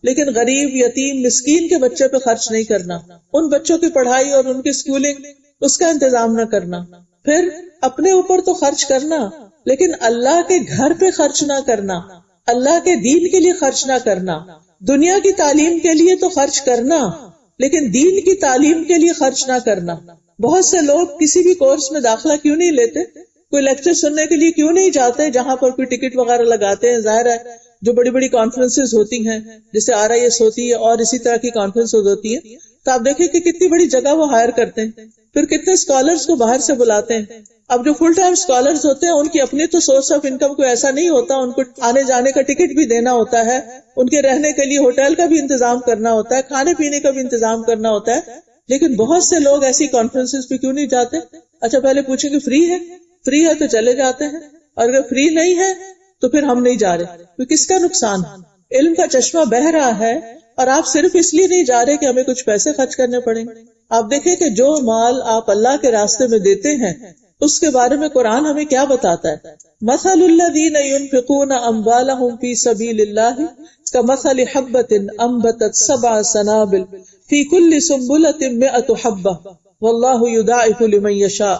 لیکن غریب، یتیم، مسکین کے بچے پہ خرچ نہیں کرنا. ان بچوں کی پڑھائی اور ان کی اسکولنگ اس کا انتظام نہ کرنا. پھر اپنے اوپر تو خرچ کرنا، لیکن اللہ کے گھر پہ خرچ نہ کرنا، اللہ کے دین کے لیے خرچ نہ کرنا. دنیا کی تعلیم کے لیے تو خرچ کرنا، لیکن دین کی تعلیم کے لیے خرچ نہ کرنا. بہت سے لوگ کسی بھی کورس میں داخلہ کیوں نہیں لیتے؟ کوئی لیکچر سننے کے لیے کیوں نہیں جاتے جہاں پر کوئی ٹکٹ وغیرہ لگاتے ہیں؟ ظاہر ہے جو بڑی بڑی کانفرنسز ہوتی ہیں، جیسے RIS ہوتی ہے اور اسی طرح کی کانفرنس ہوتی ہے، تو آپ دیکھیں کہ کتنی بڑی جگہ وہ ہائر کرتے ہیں، پھر کتنے اسکالرس کو باہر سے بلاتے ہیں. اب جو فل ٹائم اسکالرس ہوتے ہیں ان کی اپنی تو سورس آف انکم کوئی ایسا نہیں ہوتا، ان کو آنے جانے کا ٹکٹ بھی دینا ہوتا ہے، ان کے رہنے کے لیے ہوٹل کا بھی انتظام کرنا ہوتا ہے، کھانے پینے کا بھی انتظام کرنا ہوتا ہے. لیکن بہت سے لوگ ایسی کانفرنسز پہ کیوں نہیں جاتے؟ اچھا پہلے پوچھیں کہ فری ہے تو چلے جاتے ہیں، اور اگر فری نہیں ہے تو پھر ہم نہیں جا رہے. تو کس کا نقصان؟ علم کا چشمہ بہہ رہا ہے اور آپ صرف اس لیے نہیں جا رہے کہ ہمیں کچھ پیسے خرچ کرنے پڑیں. آپ دیکھیں کہ جو مال آپ اللہ کے راستے میں دیتے ہیں اس کے بارے میں قرآن ہمیں کیا بتاتا ہے؟ مثل الذین ينفقون اموالهم فی سبیل اللہ کمثل حبۃ انبتت 7 سنابل فی کل سنبلۃ 100 حبۃ واللہ یضاعف لمن یشاء.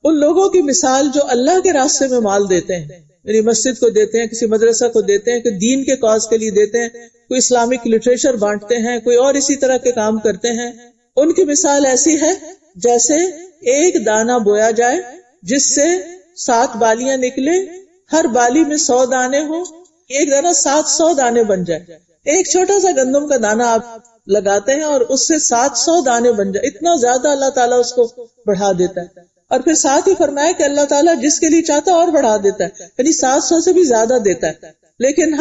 ان لوگوں کی مثال جو اللہ کے راستے میں مال دیتے ہیں، یعنی مسجد کو دیتے ہیں، کسی مدرسہ کو دیتے ہیں، کہ دین کے کاز کے لیے دیتے ہیں، کوئی اسلامک لٹریچر بانٹتے ہیں، کوئی اور اسی طرح کے کام کرتے ہیں. ان کی مثال ایسی ہے جیسے ایک دانہ بویا جائے جس سے 7 بالیاں نکلے، ہر بالی میں 100 دانے ہوں، ایک دانہ 700 دانے بن جائے. ایک چھوٹا سا گندم کا دانہ آپ لگاتے ہیں اور اس سے 700 دانے بن جائے. اتنا زیادہ اللہ تعالیٰ اس کو بڑھا دیتا ہے. اور پھر ساتھ ہی فرمایا کہ اللہ تعالیٰ جس کے لیے چاہتا اور بڑھا دیتا ہے، یعنی 700 سے بھی زیادہ دیتا ہے. لیکن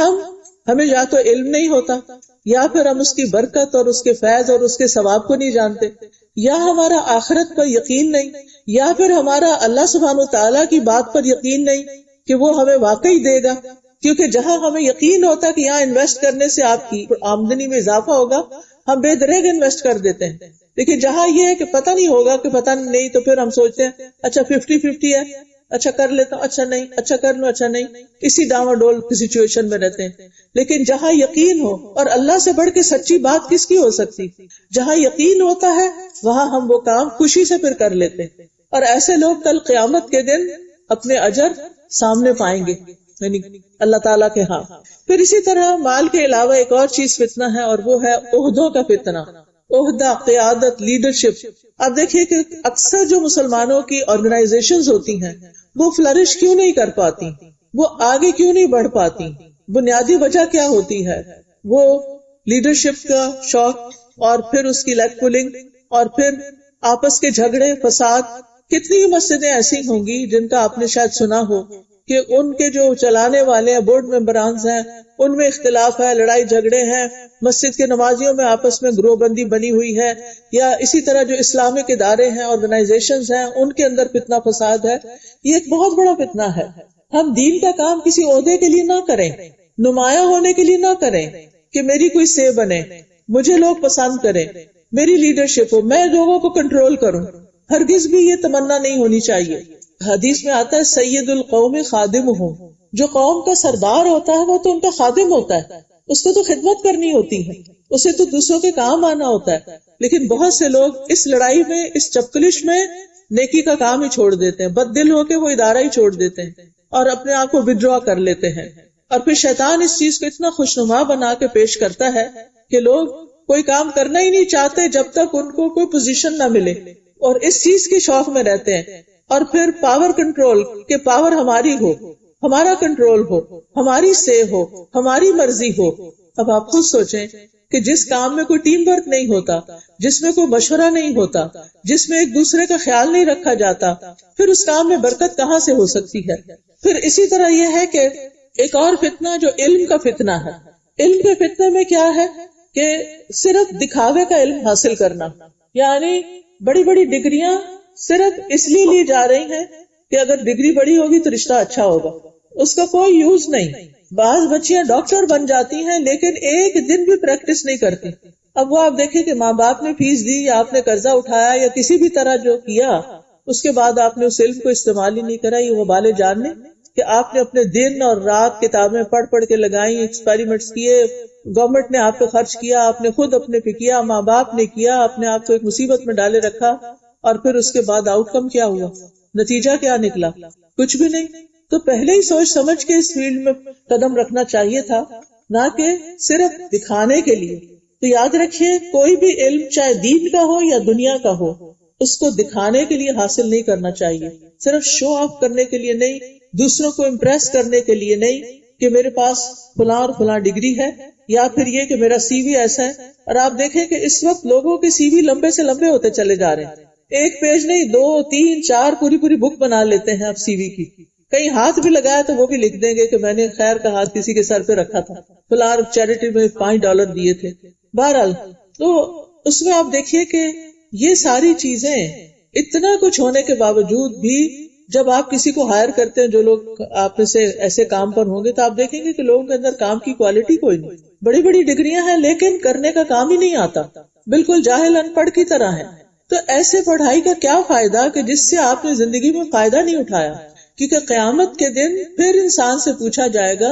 ہمیں یا تو علم نہیں ہوتا، یا پھر ہم اس کی برکت اور اس کے فیض اور اس کے ثواب کو نہیں جانتے، یا ہمارا آخرت پر یقین نہیں، یا پھر ہمارا اللہ سبحانہ تعالیٰ کی بات پر یقین نہیں کہ وہ ہمیں واقعی دے گا. کیونکہ جہاں ہمیں یقین ہوتا ہے کہ یہاں انویسٹ کرنے سے آپ کی آمدنی میں اضافہ ہوگا، ہم بے دریغ انویسٹ کر دیتے ہیں. لیکن جہاں یہ ہے کہ پتہ نہیں ہوگا کہ پتہ نہیں، تو پھر ہم سوچتے ہیں اچھا 50-50 ہے، اچھا کر لیتا ہوں، اچھا نہیں، اچھا کر لوں، اچھا نہیں، اسی ڈاواڈول کی سچویشن میں رہتے ہیں. لیکن جہاں یقین ہو، اور اللہ سے بڑھ کے سچی بات کس کی ہو سکتی، جہاں یقین ہوتا ہے وہاں ہم وہ کام خوشی سے پھر کر لیتے ہیں. اور ایسے لوگ کل قیامت کے دن اپنے اجر سامنے پائیں گے، یعنی اللہ تعالیٰ کے ہاں. پھر اسی طرح مال کے علاوہ ایک اور چیز فتنہ ہے، اور وہ ہے عہدوں کا فتنہ. عہدہ، قیادت، لیڈرشپ. آپ دیکھیے کہ اکثر جو مسلمانوں کی آرگنائزیشنز ہوتی ہیں وہ فلرش کیوں نہیں کر پاتی، وہ آگے کیوں نہیں بڑھ پاتی؟ بنیادی وجہ کیا ہوتی ہے؟ وہ لیڈرشپ کا شوق، اور پھر اس کی لیگ پولنگ، اور پھر آپس کے جھگڑے، فساد. کتنی مسجدیں ایسی ہوں گی جن کا آپ نے شاید سنا ہو کہ ان کے جو چلانے والے ہیں، بورڈ ممبرانز ہیں، ان میں اختلاف ہے، لڑائی جھگڑے ہیں. مسجد کے نمازیوں میں آپس میں گروہ بندی بنی ہوئی ہے، یا اسی طرح جو اسلامک ادارے ہیں، آرگنائزیشنز ہیں، ان کے اندر فتنہ فساد ہے. یہ ایک بہت بڑا فتنہ ہے. ہم دین کا کام کسی عہدے کے لیے نہ کریں، نمایاں ہونے کے لیے نہ کریں کہ میری کوئی سے بنے، مجھے لوگ پسند کریں، میری لیڈرشپ ہو، میں لوگوں کو کنٹرول کروں. ہرگز بھی یہ تمنا نہیں ہونی چاہیے. حدیث میں آتا ہے سید القوم خادمہم، جو قوم کا سردار ہوتا ہے وہ تو ان کا خادم ہوتا ہے، اس کو تو خدمت کرنی ہوتی ہے، اسے تو دوسروں کے کام آنا ہوتا ہے. لیکن بہت سے لوگ اس لڑائی میں، اس چپکلش میں نیکی کا کام ہی چھوڑ دیتے ہیں، بد دل ہو کے وہ ادارہ ہی چھوڑ دیتے ہیں اور اپنے آپ کو ودرا کر لیتے ہیں. اور پھر شیطان اس چیز کو اتنا خوشنما بنا کے پیش کرتا ہے کہ لوگ کوئی کام کرنا ہی نہیں چاہتے جب تک ان کو کوئی پوزیشن نہ ملے، اور اس چیز کے شوق میں رہتے ہیں. اور پھر پاور کنٹرول، کہ پاور ہماری ہو، ہمارا کنٹرول ہو، ہماری سے ہو، ہماری مرضی ہو. اب آپ خود سوچیں کہ جس کام میں کوئی ٹیم ورک نہیں ہوتا، جس میں کوئی مشورہ نہیں ہوتا، جس میں ایک دوسرے کا خیال نہیں رکھا جاتا، پھر اس کام میں برکت کہاں سے ہو سکتی ہے؟ پھر اسی طرح یہ ہے کہ ایک اور فتنہ جو علم کا فتنہ ہے. علم کے فتنے میں کیا ہے کہ صرف دکھاوے کا علم حاصل کرنا، یعنی بڑی بڑی ڈگریاں صرف اس لیے لی جا رہی ہیں کہ اگر ڈگری بڑی ہوگی تو رشتہ اچھا ہوگا، اس کا کوئی یوز نہیں. بعض بچیاں ڈاکٹر بن جاتی ہیں لیکن ایک دن بھی پریکٹس نہیں کرتی. اب وہ آپ دیکھیں کہ ماں باپ نے فیس دی، یا آپ نے قرضہ اٹھایا، یا کسی بھی طرح جو کیا، اس کے بعد آپ نے اس علم کو استعمال ہی نہیں کرا. یہ وبال جاننے کہ آپ نے اپنے دن اور رات کتابیں پڑھ پڑھ کے لگائی، ایکسپیریمنٹس کیے، گورنمنٹ نے آپ پہ خرچ کیا، آپ نے خود اپنے پہ کیا، ماں باپ نے کیا، اپنے آپ کو ایک مصیبت میں ڈالے رکھا، اور پھر اس کے بعد آؤٹ کم کیا ہوا؟ نتیجہ کیا نکلا؟ کچھ بھی نہیں. تو پہلے ہی سوچ سمجھ کے اس فیلڈ میں قدم رکھنا چاہیے تھا، نہ کہ صرف دکھانے کے لیے. تو یاد رکھیے کوئی بھی علم چاہے دین کا ہو یا دنیا کا ہو، اس کو دکھانے کے لیے حاصل نہیں کرنا چاہیے، صرف شو آف کرنے کے لیے نہیں، دوسروں کو امپریس کرنے کے لیے نہیں کہ میرے پاس فلاں اور فلاں ڈگری ہے، یا پھر یہ کہ میرا سی وی ایسا ہے. اور آپ دیکھیں کہ اس وقت لوگوں کے سی وی لمبے سے لمبے ہوتے چلے جا رہے ہیں. ایک پیج نہیں، 2 3 4 پوری بک بنا لیتے ہیں اب سی وی کی. کہیں ہاتھ بھی لگایا تو وہ بھی لکھ دیں گے کہ میں نے خیر کا ہاتھ کسی کے سر پہ رکھا تھا، فلاں چیریٹی میں $5 دیے تھے. بہرحال تو اس میں آپ دیکھیے کہ یہ ساری چیزیں اتنا کچھ ہونے کے باوجود بھی جب آپ کسی کو ہائر کرتے ہیں، جو لوگ آپ میں سے ایسے کام پر ہوں گے، تو آپ دیکھیں گے کہ لوگوں کے اندر کام کی کوالٹی کوئی نہیں. بڑی بڑی ڈگریاں ہیں لیکن کرنے کا کام ہی نہیں آتا، بالکل جاہل ان پڑھ کی طرح ہے. تو ایسے پڑھائی کا کیا فائدہ کہ جس سے آپ نے زندگی میں فائدہ نہیں اٹھایا؟ کیونکہ قیامت کے دن پھر انسان سے پوچھا جائے گا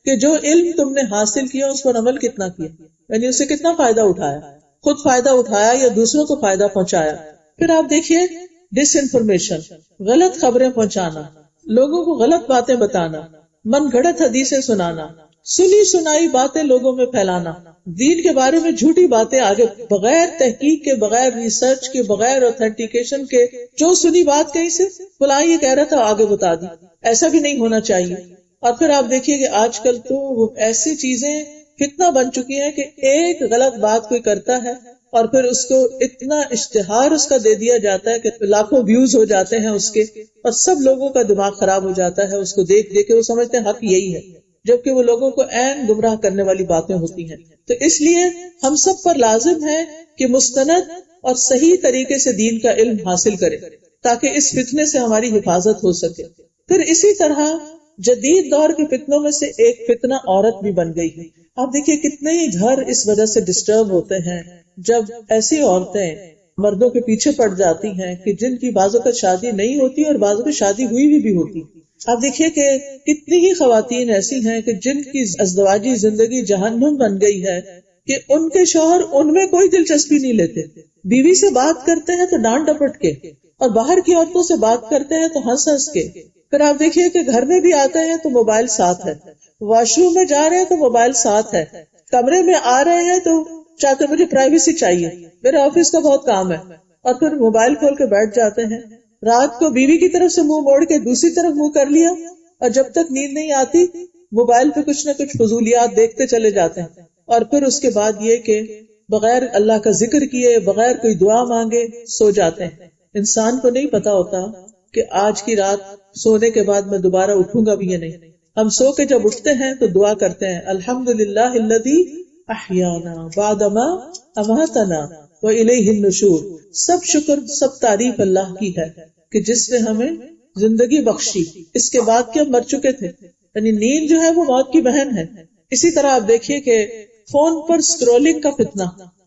کہ جو علم تم نے حاصل کیا اس پر عمل کتنا کیا، یعنی اسے کتنا فائدہ اٹھایا، خود فائدہ اٹھایا یا دوسروں کو فائدہ پہنچایا. پھر آپ دیکھیے ڈس انفارمیشن، غلط خبریں پہنچانا، لوگوں کو غلط باتیں بتانا، من گھڑت حدیثیں سنانا، سنی سنائی باتیں لوگوں میں پھیلانا، دین کے بارے میں جھوٹی باتیں آگے بغیر تحقیق کے، بغیر ریسرچ کے، بغیر اوتھینٹیکیشن کے، جو سنی بات کہیں سے فلاں یہ کہہ رہا تھا آگے بتا دی. ایسا بھی نہیں ہونا چاہیے. اور پھر آپ دیکھیے کہ آج کل تو ایسی چیزیں فتنہ بن چکی ہیں کہ ایک غلط بات کوئی کرتا ہے اور پھر اس کو اتنا اشتہار اس کا دے دیا جاتا ہے کہ لاکھوں ویوز ہو جاتے ہیں اس کے، اور سب لوگوں کا دماغ خراب ہو جاتا ہے اس کو دیکھ دیکھ کے. وہ سمجھتے ہیں حق یہی ہے، جبکہ وہ لوگوں کو عین گمراہ کرنے والی باتیں ہوتی ہیں. تو اس لیے ہم سب پر لازم ہے کہ مستند اور صحیح طریقے سے دین کا علم حاصل کریں تاکہ اس فتنے سے ہماری حفاظت ہو سکے. پھر اسی طرح جدید دور کے فتنوں میں سے ایک فتنہ عورت بھی بن گئی ہے. آپ دیکھیے کتنے ہی گھر اس وجہ سے ڈسٹرب ہوتے ہیں جب ایسی عورتیں مردوں کے پیچھے پڑ جاتی ہیں کہ جن کی بعضوں کا شادی نہیں ہوتی اور بعضوں کی شادی ہوئی بھی ہوتی. آپ دیکھیے کہ کتنی ہی خواتین ایسی ہیں کہ جن کی ازدواجی زندگی جہنم بن گئی ہے کہ ان کے شوہر ان میں کوئی دلچسپی نہیں لیتے. بیوی سے بات کرتے ہیں تو ڈانٹ ڈپٹ کے، اور باہر کی عورتوں سے بات کرتے ہیں تو ہنس ہنس کے. پھر آپ دیکھیے کہ گھر میں بھی آتے ہیں تو موبائل ساتھ ہے، واش روم میں جا رہے ہیں تو موبائل ساتھ ہے، کمرے میں آ رہے ہیں تو چاہتے مجھے پرائیویسی چاہیے، میرے آفس کا بہت کام ہے، اور پھر موبائل کھول کے بیٹھ جاتے ہیں. رات کو بیوی کی طرف سے منہ موڑ کے دوسری طرف منہ کر لیا، اور جب تک نیند نہیں آتی موبائل پہ کچھ نہ کچھ فضولیات دیکھتے چلے جاتے ہیں. اور پھر اس کے بعد یہ کہ بغیر اللہ کا ذکر کیے، بغیر کوئی دعا مانگے سو جاتے ہیں. انسان کو نہیں پتا ہوتا کہ آج کی رات سونے کے بعد میں دوبارہ اٹھوں گا بھی یا نہیں. ہم سو کے جب اٹھتے ہیں تو دعا کرتے ہیں، الحمدللہ الذی احیانا بعد ما اماتنا والیہ النشور. سب شکر، سب تعریف اللہ کی ہے کہ جس نے ہمیں زندگی بخشی، اس کے بعد کہ ہم مر چکے تھے. یعنی نیند جو ہے وہ موت کی بہن ہے. اسی طرح آپ دیکھیے کہ فون پر سکرولنگ کا فتنہ،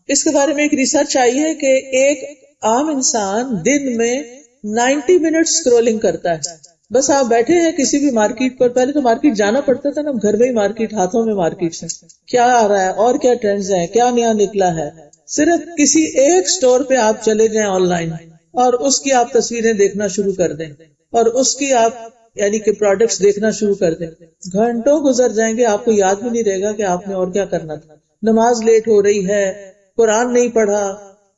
اس کے بارے میں ایک ریسرچ آئی ہے کہ ایک عام انسان دن میں 90 منٹ سکرولنگ کرتا ہے. بس آپ بیٹھے ہیں کسی بھی مارکیٹ پر، پہلے تو مارکیٹ جانا پڑتا تھا نا، گھر میں ہی مارکیٹ، ہاتھوں میں مارکیٹ سے کیا آ رہا ہے اور کیا ٹرینڈز ہیں، کیا نیا نکلا ہے. صرف کسی ایک سٹور پہ آپ چلے جائیں آن لائن اور اس کی آپ تصویریں دیکھنا شروع کر دیں اور اس کی آپ یعنی کہ پروڈکٹس دیکھنا شروع کر دیں، گھنٹوں گزر جائیں گے، آپ کو یاد بھی نہیں رہے گا کہ آپ نے اور کیا کرنا تھا. نماز لیٹ ہو رہی ہے، قرآن نہیں پڑھا،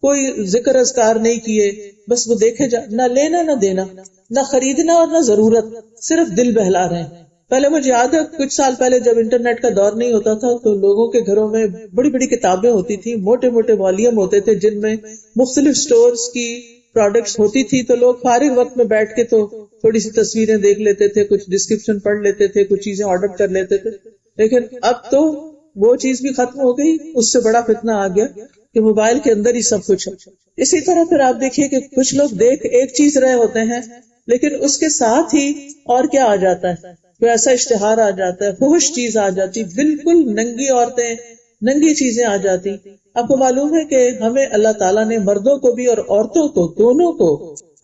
کوئی ذکر اذکار نہیں کیے، بس وہ دیکھے جا، نہ لینا نہ دینا، نہ خریدنا اور نہ ضرورت، صرف دل بہلا رہے ہیں. پہلے مجھے یاد ہے کچھ سال پہلے جب انٹرنیٹ کا دور نہیں ہوتا تھا تو لوگوں کے گھروں میں بڑی بڑی کتابیں ہوتی تھی، موٹے موٹے والیوم ہوتے تھے جن میں مختلف سٹورز کی پروڈکٹس ہوتی تھی. تو لوگ فارغ وقت میں بیٹھ کے تو تھوڑی سی تصویریں دیکھ لیتے تھے، کچھ ڈسکرپشن پڑھ لیتے تھے، کچھ چیزیں آرڈر کر لیتے تھے. لیکن اب تو وہ چیز بھی ختم ہو گئی، اس سے بڑا فتنہ آ گیا کہ موبائل کے اندر ہی سب کچھ ہے. اسی طرح پھر آپ دیکھیے کہ کچھ لوگ دیکھ ایک چیز رہے ہوتے ہیں لیکن اس کے ساتھ ہی اور کیا آ جاتا ہے، کوئی ایسا اشتہار آ جاتا ہے، فحش چیز آ جاتی، بالکل ننگی عورتیں، ننگی چیزیں آ جاتی. آپ کو معلوم ہے کہ ہمیں اللہ تعالیٰ نے مردوں کو بھی اور عورتوں کو دونوں کو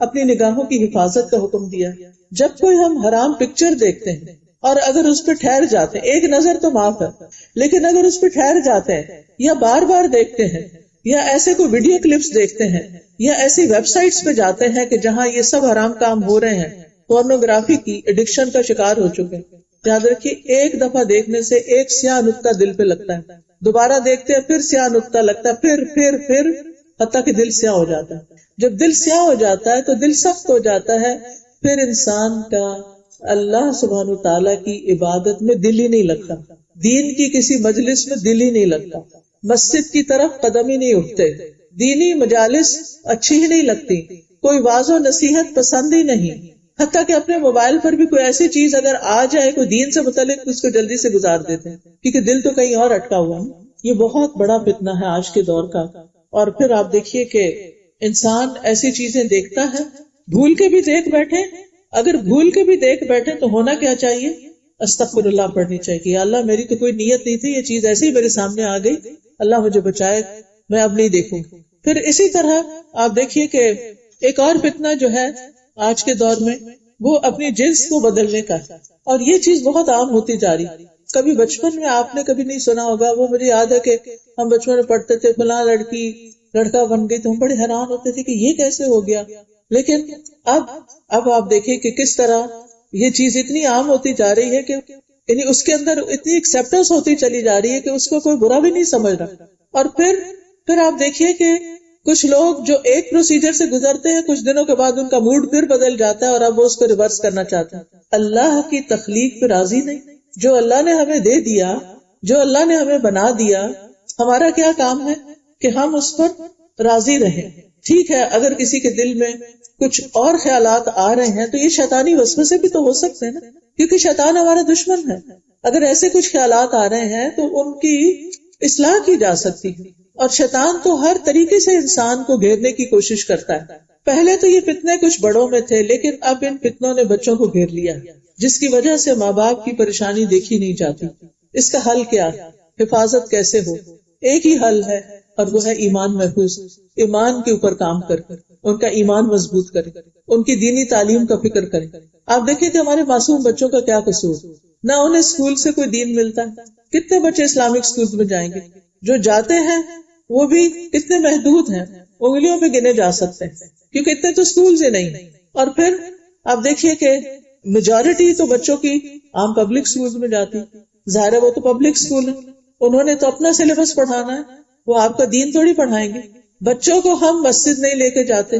اپنی نگاہوں کی حفاظت کا حکم دیا. جب کوئی ہم حرام پکچر دیکھتے ہیں اور اگر اس پہ ٹھہر جاتے ہیں، ایک نظر تو معاف ہے، لیکن اگر اس پہ ٹھہر جاتے ہیں یا بار بار دیکھتے ہیں یا ایسے کوئی ویڈیو کلپس دیکھتے ہیں یا ایسی ویب سائٹس پہ جاتے ہیں کہ جہاں یہ سب حرام کام ہو رہے ہیں، پورنوگرافی کی ایڈکشن کا شکار ہو چکے ہیں، یاد رکھیے ایک دفعہ دیکھنے سے ایک سیاہ نقطہ دل پہ لگتا ہے، دوبارہ دیکھتے ہیں پھر سیاہ نقطہ لگتا ہے، پھر حتیٰ کہ دل سیاہ ہو جاتا ہے. جب دل سیاہ ہو جاتا ہے تو دل سخت ہو جاتا ہے، پھر انسان کا اللہ سبحانہ تعالیٰ کی عبادت میں دل ہی نہیں لگتا، دین کی کسی مجلس میں دل ہی نہیں لگتا، مسجد کی طرف قدم ہی نہیں اٹھتے، دینی مجالس اچھی ہی نہیں لگتی، کوئی واعظ و نصیحت پسند ہی نہیں، حتیٰ کہ اپنے موبائل پر بھی کوئی ایسی چیز اگر آ جائے کوئی دین سے متعلق اس کو جلدی سے گزار دیتے ہیں کیونکہ دل تو کہیں اور اٹکا ہوا ہے. یہ بہت بڑا فتنہ ہے آج کے دور کا. اور پھر آپ دیکھیے کہ انسان ایسی چیزیں دیکھتا ہے، بھول کے بھی دیکھ بیٹھے، اگر بھول کے بھی دیکھ بیٹھے تو ہونا کیا چاہیے، استغفر اللہ پڑھنی چاہیے. اللہ میری تو کوئی نیت نہیں تھی، یہ چیز ایسے ہی میرے سامنے آ گئی، اللہ مجھے بچائے، میں اب نہیں دیکھوں. پھر اسی طرح آپ دیکھیے کہ ایک اور فتنہ جو ہے آج کے دور میں وہ اپنی جنس کو بدلنے کا، اور یہ چیز بہت عام ہوتی جا رہی. کبھی بچپن میں آپ نے کبھی نہیں سنا ہوگا، وہ مجھے یاد ہے کہ ہم بچپن میں پڑھتے تھے فلاں لڑکی لڑکا بن گئی تو ہم بڑے حیران ہوتے تھے کہ یہ کیسے ہو گیا. لیکن اب آپ دیکھیں کہ کس طرح یہ چیز اتنی عام ہوتی جا رہی ہے کہ یعنی اس کے اندر اتنی ایکسیپٹنس ہوتی چلی جا رہی ہے کہ اس کو کوئی برا بھی نہیں سمجھ رہا. اور پھر آپ دیکھیے کہ کچھ لوگ جو ایک پروسیجر سے گزرتے ہیں کچھ دنوں کے بعد ان کا موڈ پھر بدل جاتا ہے اور اب وہ اس کو ریورس کرنا چاہتے ہیں. اللہ کی تخلیق پہ راضی نہیں، جو اللہ نے ہمیں دے دیا، جو اللہ نے ہمیں بنا دیا، ہمارا کیا کام ہے کہ ہم اس پر راضی رہیں. ٹھیک ہے اگر کسی کے دل میں کچھ اور خیالات آ رہے ہیں تو یہ شیطانی وسوسے بھی تو ہو سکتے ہیں نا، کیونکہ شیطان ہمارا دشمن ہے. اگر ایسے کچھ خیالات آ رہے ہیں تو ان کی اصلاح کی جا سکتی ہے، اور شیطان تو ہر طریقے سے انسان کو گھیرنے کی کوشش کرتا ہے. پہلے تو یہ فتنے کچھ بڑوں میں تھے لیکن اب ان فتنوں نے بچوں کو گھیر لیا، جس کی وجہ سے ماں باپ کی پریشانی دیکھی نہیں جاتی. اس کا حل کیا ہے، حفاظت کیسے ہو؟ ایک ہی حل ہے، اور وہ ہے ایمان محفوظ. ایمان کے اوپر کام کر ان کا ایمان مضبوط کرے, ان کی دینی تعلیم کا فکر کرے. آپ دیکھیں کہ ہمارے معصوم بچوں کا کیا قصور, نہ انہیں اسکول سے کوئی دین ملتا ہے. کتنے بچے اسلامک اسکول میں جائیں گے, جو جاتے ہیں وہ بھی کتنے محدود ہیں, انگلیوں پہ گنے جا سکتے ہیں, کیونکہ اتنے تو اسکول ہی نہیں. اور پھر آپ دیکھیے کہ میجورٹی تو بچوں کی عام پبلک اسکول میں جاتی. ظاہر ہے وہ تو پبلک اسکول ہے, انہوں نے تو اپنا سلیبس پڑھانا ہے, وہ آپ کا دین تھوڑی پڑھائیں گے. بچوں کو ہم مسجد نہیں لے کے جاتے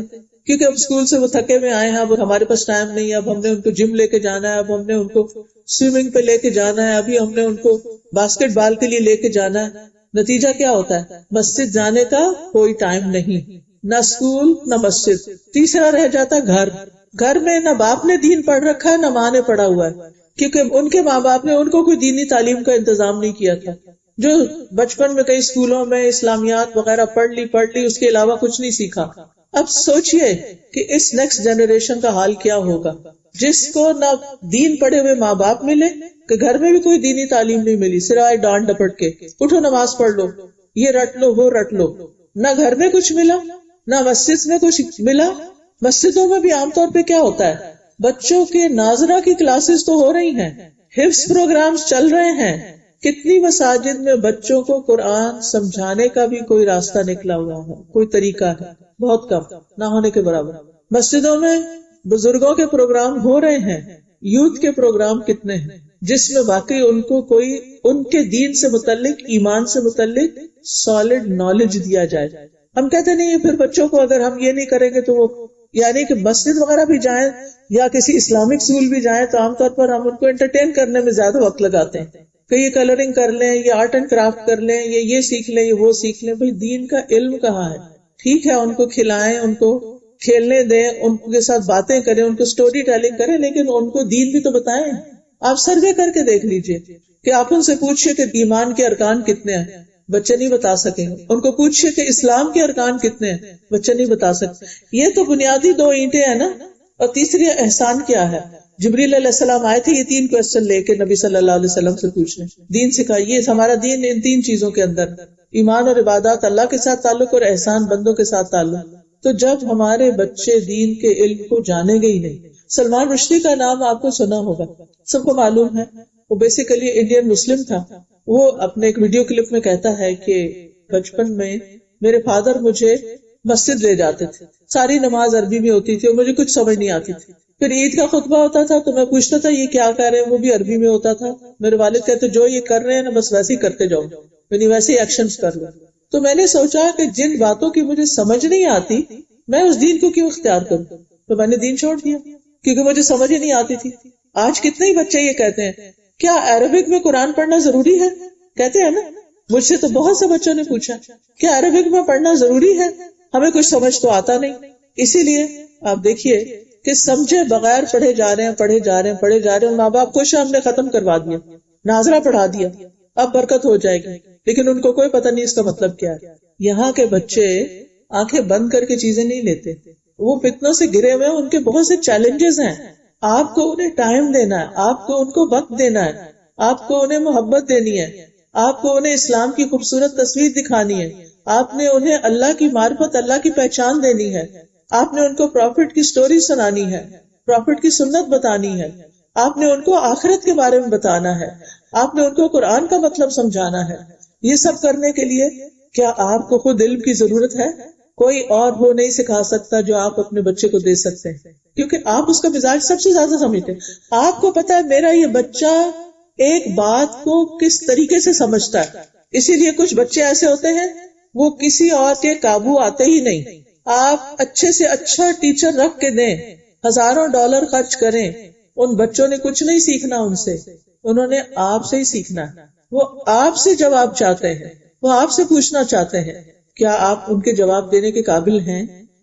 کیونکہ اب اسکول سے وہ تھکے ہوئے آئے ہیں, اب ہمارے پاس ٹائم نہیں ہے, اب ہم نے ان کو جم لے کے جانا ہے, اب ہم نے ان کو سوئمنگ پہ لے کے جانا ہے, ابھی ہم نے ان کو باسکٹ بال کے لیے لے کے جانا ہے. نتیجہ کیا ہوتا ہے, مسجد جانے کا کوئی ٹائم نہیں, نہ اسکول نہ مسجد. تیسرا رہ جاتا گھر. گھر میں نہ باپ نے دین پڑھ رکھا ہے نہ ماں نے پڑھا ہوا ہے, کیونکہ ان کے ماں باپ نے ان کو کوئی دینی تعلیم کا انتظام نہیں کیا تھا. جو بچپن میں کئی اسکولوں میں اسلامیات وغیرہ پڑھ لی, اس کے علاوہ کچھ نہیں سیکھا. اب سوچئے کہ اس نیکسٹ جنریشن کا حال کیا ہوگا, جس کو نہ دین پڑھے ہوئے ماں باپ ملے, کہ گھر میں بھی کوئی دینی تعلیم نہیں ملی, سوائے ڈانٹ ڈپٹ کے اٹھو نماز پڑھ لو, یہ رٹ لو وہ رٹ لو. نہ گھر میں کچھ ملا نہ مسجد میں کچھ ملا. مسجدوں میں بھی عام طور پہ کیا ہوتا ہے, بچوں کے ناظرہ کی کلاسز تو ہو رہی ہیں, حفظ پروگرامز چل رہے ہیں. کتنی مساجد میں بچوں کو قرآن سمجھانے کا بھی کوئی راستہ نکلا ہوا ہے, کوئی طریقہ ہے, بہت کم, نہ ہونے کے برابر. مسجدوں میں بزرگوں کے پروگرام ہو رہے ہیں, یوتھ کے پروگرام کتنے ہیں جس میں واقعی ان کو کوئی ان کے دین سے متعلق, ایمان سے متعلق سالڈ نالج دیا جائے. ہم کہتے نہیں پھر بچوں کو اگر ہم یہ نہیں کریں گے تو وہ, یعنی کہ مسجد وغیرہ بھی جائیں یا کسی اسلامک اسکول بھی جائیں تو عام طور پر ہم ان کو انٹرٹین کرنے میں زیادہ وقت لگاتے ہیں, کہ یہ کلرنگ کر لیں, یہ آرٹ اینڈ کرافٹ کر لیں, یہ سیکھ لیں, یہ وہ سیکھ لیں. بھائی دین کا علم کہاں ہے؟ ٹھیک ہے ان کو کھلائیں, ان کو کھیلنے دیں, ان کے ساتھ باتیں کریں, ان کو سٹوری ٹیلنگ کریں, لیکن ان کو دین بھی تو بتائیں. آپ سروے کر کے دیکھ لیجئے کہ آپ ان سے پوچھئے کہ ایمان کے ارکان کتنے ہیں, بچے نہیں بتا سکیں گے. ان کو پوچھئے کہ اسلام کے ارکان کتنے ہیں, بچے نہیں بتا سکتے. یہ تو بنیادی 2 اینٹیں ہیں نا. اور تیسری احسان کیا ہے, جبریل علیہ السلام آئے تھے یہ 3 کوسچن لے کے نبی صلی اللہ علیہ وسلم سے پوچھنے, دین سکھائیے. ہمارا دین ان 3 چیزوں کے اندر, ایمان اور عبادات, اللہ کے ساتھ تعلق, اور احسان بندوں کے ساتھ تعلق. تو جب ہمارے بچے دین کے علم کو جانیں گے ہی نہیں. سلمان رشدی کا نام آپ کو سنا ہوگا, سب کو معلوم ہے, وہ بیسیکلی انڈین مسلم تھا. وہ اپنے ایک ویڈیو کلپ میں کہتا ہے کہ بچپن میں میرے فادر مجھے مسجد لے جاتے تھے, ساری نماز عربی میں ہوتی تھی اور مجھے کچھ سمجھ نہیں آتی تھی. پھر عید کا خطبہ ہوتا تھا تو میں پوچھتا تھا یہ کیا کر رہے ہیں, وہ بھی عربی میں ہوتا تھا. میرے والد کہتے جو یہ کر رہے ہیں نا بس ویسے ہی کرتے جاؤ, یعنی ویسے ہی ایکشنز کر لو. تو میں نے سوچا کہ جن باتوں کی مجھے سمجھ نہیں آتی میں اس دین کو کیوں اختیار کروں, تو میں نے دین چھوڑ دیا کیونکہ مجھے سمجھ ہی نہیں آتی تھی. آج کتنے ہی بچے یہ کہتے ہیں کیا عربک میں قرآن پڑھنا ضروری ہے, کہتے ہیں نا. مجھ سے تو بہت سے بچوں نے پوچھا کیا عربک میں پڑھنا ضروری ہے, ہمیں کچھ سمجھ تو آتا نہیں. اسی لیے آپ دیکھیے کہ سمجھے بغیر پڑھے جا رہے ہیں. ماں باپ خوش ہم نے ختم کروا دیا, ناظرہ پڑھا دیا, اب برکت ہو جائے گی, لیکن ان کو کوئی پتہ نہیں اس کا مطلب کیا ہے. یہاں کے بچے آنکھیں بند کر کے چیزیں نہیں لیتے, وہ فتنوں سے گرے ہوئے ہیں, ان کے بہت سے چیلنجز ہیں. آپ کو انہیں ٹائم دینا ہے, آپ کو ان کو وقت دینا ہے, آپ کو انہیں محبت دینی ہے, آپ کو انہیں اسلام کی خوبصورت تصویر دکھانی ہے, آپ نے انہیں اللہ کی معرفت, اللہ کی پہچان دینی ہے, آپ نے ان کو پروفٹ کی سٹوری سنانی ہے, پروفٹ کی سنت بتانی ہے, آپ نے ان کو آخرت کے بارے میں بتانا ہے, آپ نے ان کو قرآن کا مطلب سمجھانا ہے. یہ سب کرنے کے لیے کیا آپ کو خود علم کی ضرورت ہے؟ کوئی اور وہ نہیں سکھا سکتا جو آپ اپنے بچے کو دے سکتے ہیں, کیونکہ آپ اس کا مزاج سب سے زیادہ سمجھتے ہیں. آپ کو پتا ہے میرا یہ بچہ ایک بات کو کس طریقے سے سمجھتا ہے. اسی لیے کچھ بچے ایسے ہوتے ہیں وہ کسی اور کے قابو آتے ہی نہیں. آپ اچھے سے اچھا ٹیچر رکھ کے دیں, ہزاروں ڈالر خرچ کریں, ان بچوں نے کچھ نہیں سیکھنا ان سے, انہوں نے آپ سے ہی سیکھنا. وہ آپ سے جواب چاہتے ہیں, وہ آپ سے پوچھنا چاہتے ہیں. کیا آپ ان کے جواب دینے کے قابل ہیں؟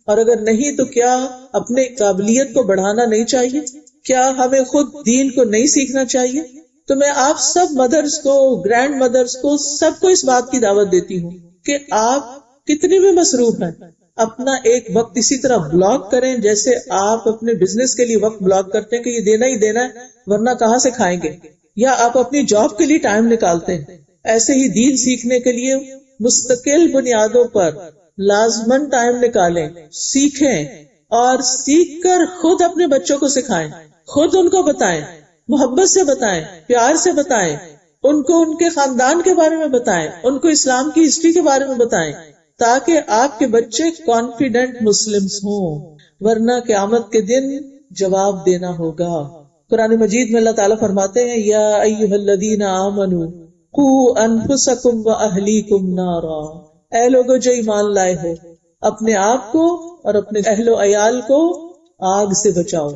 اور اگر نہیں تو کیا اپنے قابلیت کو بڑھانا نہیں چاہیے؟ کیا ہمیں خود دین کو نہیں سیکھنا چاہیے؟ تو میں آپ سب مدرس کو, گرینڈ مدرس کو, سب کو اس بات کی دعوت دیتی ہوں کہ آپ کتنی بھی مصروف ہیں, اپنا ایک وقت اسی طرح بلاک کریں جیسے آپ اپنے بزنس کے لیے وقت بلاک کرتے ہیں کہ یہ دینا ہی دینا ہے ورنہ کہاں سے کھائیں گے, یا آپ اپنی جاب کے لیے ٹائم نکالتے ہیں. ایسے ہی دین سیکھنے کے لیے مستقل بنیادوں پر لازمن ٹائم نکالیں، سیکھیں، اور سیکھ کر خود اپنے بچوں کو سکھائیں، خود ان کو بتائیں، محبت سے بتائیں، پیار سے بتائیں، ان کو ان کے خاندان کے بارے میں بتائیں، ان کو اسلام کی ہسٹری کے بارے میں بتائیں، تاکہ آپ کے بچے کانفیڈنٹ مسلمز ہوں، ورنہ قیامت کے دن جواب دینا ہوگا۔ قرآن مجید میں اللہ تعالیٰ فرماتے ہیں یا ایھا الذین آمنوا قوا انفسکم واہلیکم نارا، اے لوگو جو ایمان لائے ہو، اپنے آپ کو اور اپنے اہل و عیال کو آگ سے بچاؤ۔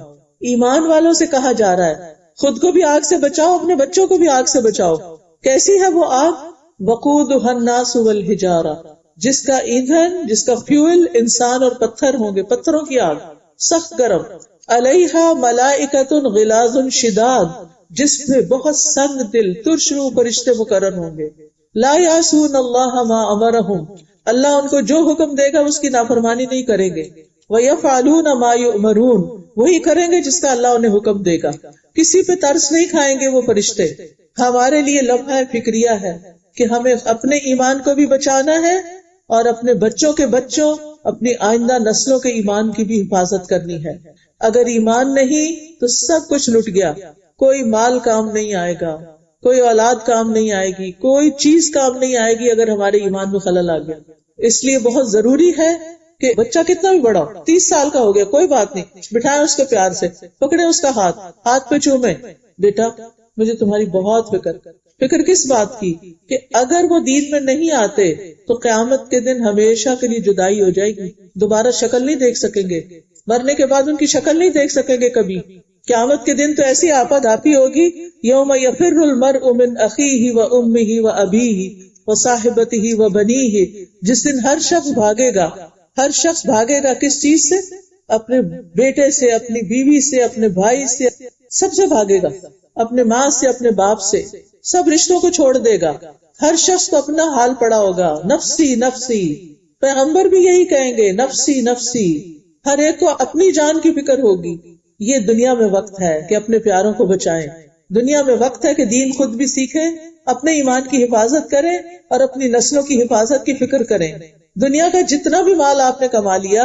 ایمان والوں سے کہا جا رہا ہے خود کو بھی آگ سے بچاؤ، اپنے بچوں کو بھی آگ سے بچاؤ۔ کیسی ہے وہ آگ؟ وقودھا الناس والحجارہ، جس کا ایندھن، جس کا فیول انسان اور پتھر ہوں گے، پتھروں کی آگ، سخت گرم۔ علیہا ملائکۃ غلاظ شداد، جس میں بہت سنگ دل ترش روح فرشتے مقرر ہوں گے۔ لا یعصون اللہ ما امرہم، اللہ ان کو جو حکم دے گا اس کی نافرمانی نہیں کریں گے۔ وَيَفْعَلُونَ مَا يُؤْمَرُونَ، وہی کریں گے جس کا اللہ انہیں حکم دے گا۔ کسی پہ ترس نہیں کھائیں گے وہ فرشتے۔ ہمارے لیے لمحہ فکریہ ہے کہ ہمیں اپنے ایمان کو بھی بچانا ہے اور اپنے بچوں کے بچوں، اپنی آئندہ نسلوں کے ایمان کی بھی حفاظت کرنی ہے۔ اگر ایمان نہیں تو سب کچھ لٹ گیا، کوئی مال کام نہیں آئے گا، کوئی اولاد کام نہیں آئے گی، کوئی چیز کام نہیں آئے گی اگر ہمارے ایمان میں خلل آ گیا۔ اس لیے بہت ضروری ہے کہ بچہ کتنا بھی بڑا ہو، 30 سال کا ہو گیا کوئی بات نہیں، بٹھائیں اس کو پیار سے، پکڑے اس کا ہاتھ پہ چومیں، بیٹا مجھے تمہاری بہت فکر کس بات کی؟ کہ اگر وہ دین میں نہیں آتے تو قیامت کے دن ہمیشہ کے لیے جدائی ہو جائے گی، دوبارہ شکل نہیں دیکھ سکیں گے، مرنے کے بعد ان کی شکل نہیں دیکھ سکیں گے کبھی۔ قیامت کے دن تو ایسی آپت آپی ہوگی، یوم یفر المرء من اخیہ وامہ وابیہ وصاحبتہ وبنیہ، جس دن ہر شخص بھاگے گا کس چیز سے؟ اپنے بیٹے سے، اپنی بیوی سے، اپنے بھائی سے، سب سے بھاگے گا، اپنے ماں سے، اپنے باپ سے، سب رشتوں کو چھوڑ دے گا۔ ہر شخص کو اپنا حال پڑا ہوگا، نفسی نفسی، پیغمبر بھی یہی کہیں گے، نفسی نفسی، ہر ایک کو اپنی جان کی فکر ہوگی۔ یہ دنیا میں وقت ہے کہ اپنے پیاروں کو بچائیں، دنیا میں وقت ہے کہ دین خود بھی سیکھیں، اپنے ایمان کی حفاظت کریں اور اپنی نسلوں کی حفاظت کی فکر کریں۔ دنیا کا جتنا بھی مال آپ نے کما لیا،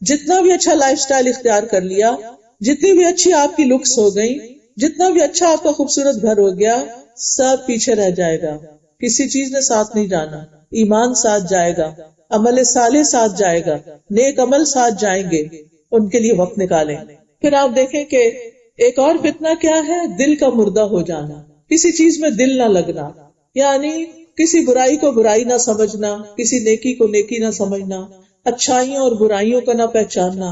جتنا بھی اچھا لائف سٹائل اختیار کر لیا، جتنی بھی اچھی آپ کی لکس ہو گئی، جتنا بھی اچھا آپ کا خوبصورت گھر ہو گیا، سب پیچھے رہ جائے گا، کسی چیز نے ساتھ نہیں جانا۔ ایمان ساتھ جائے گا، عمل صالح ساتھ جائے گا، نیک عمل ساتھ جائیں گے، ان کے لیے وقت نکالیں۔ پھر آپ دیکھیں کہ ایک اور فتنہ کیا ہے، دل کا مردہ ہو جانا، کسی چیز میں دل نہ لگنا، یعنی کسی برائی کو برائی نہ سمجھنا، کسی نیکی کو نیکی نہ سمجھنا، اچھائیوں اور برائیوں کا نہ پہچاننا،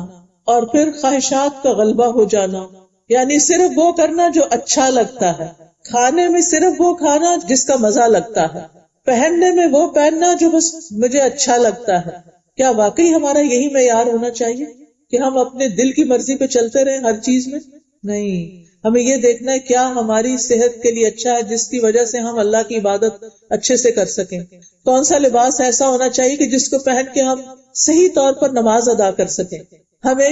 اور پھر خواہشات کا غلبہ ہو جانا، یعنی صرف وہ کرنا جو اچھا لگتا ہے، کھانے میں صرف وہ کھانا جس کا مزہ لگتا ہے، پہننے میں وہ پہننا جو بس مجھے اچھا لگتا ہے۔ کیا واقعی ہمارا یہی معیار ہونا چاہیے کہ ہم اپنے دل کی مرضی پہ چلتے رہیں ہر چیز میں؟ نہیں، ہمیں یہ دیکھنا ہے کیا ہماری صحت کے لیے اچھا ہے جس کی وجہ سے ہم اللہ کی عبادت اچھے سے کر سکیں، کون سا لباس ایسا ہونا چاہیے کہ جس کو پہن کے ہم صحیح طور پر نماز ادا کر سکیں، ہمیں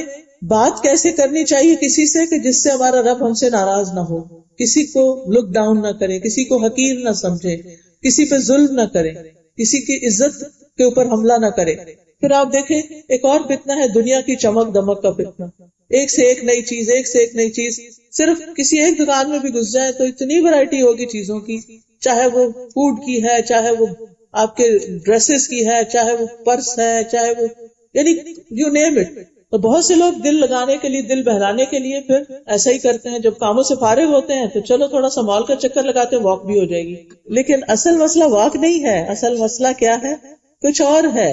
بات کیسے کرنی چاہیے کسی سے کہ جس سے ہمارا رب ہم سے ناراض نہ ہو، کسی کو لک ڈاؤن نہ کرے، کسی کو حقیر نہ سمجھے، کسی پہ ظلم نہ کرے، کسی کی عزت کے اوپر حملہ نہ کرے۔ پھر آپ دیکھیں ایک اور فتنہ ہے دنیا کی چمک دمک کا فتنہ، ایک سے ایک نئی چیز، ایک سے ایک نئی چیز، صرف کسی ایک دکان میں بھی گھس جائے تو اتنی ورائٹی ہوگی چیزوں کی، چاہے وہ فوڈ کی ہے، چاہے وہ آپ کے ڈریسز کی ہے، چاہے وہ پرس ہے، چاہے وہ یعنی یو نیم اٹ۔ اور بہت سے لوگ دل لگانے کے لیے، دل بہلانے کے لیے پھر ایسا ہی کرتے ہیں، جب کاموں سے فارغ ہوتے ہیں تو چلو تھوڑا سا مال کا چکر لگاتے ہیں، واک بھی ہو جائے گی۔ لیکن اصل مسئلہ واک نہیں ہے، اصل مسئلہ کیا ہے؟ کچھ اور ہے۔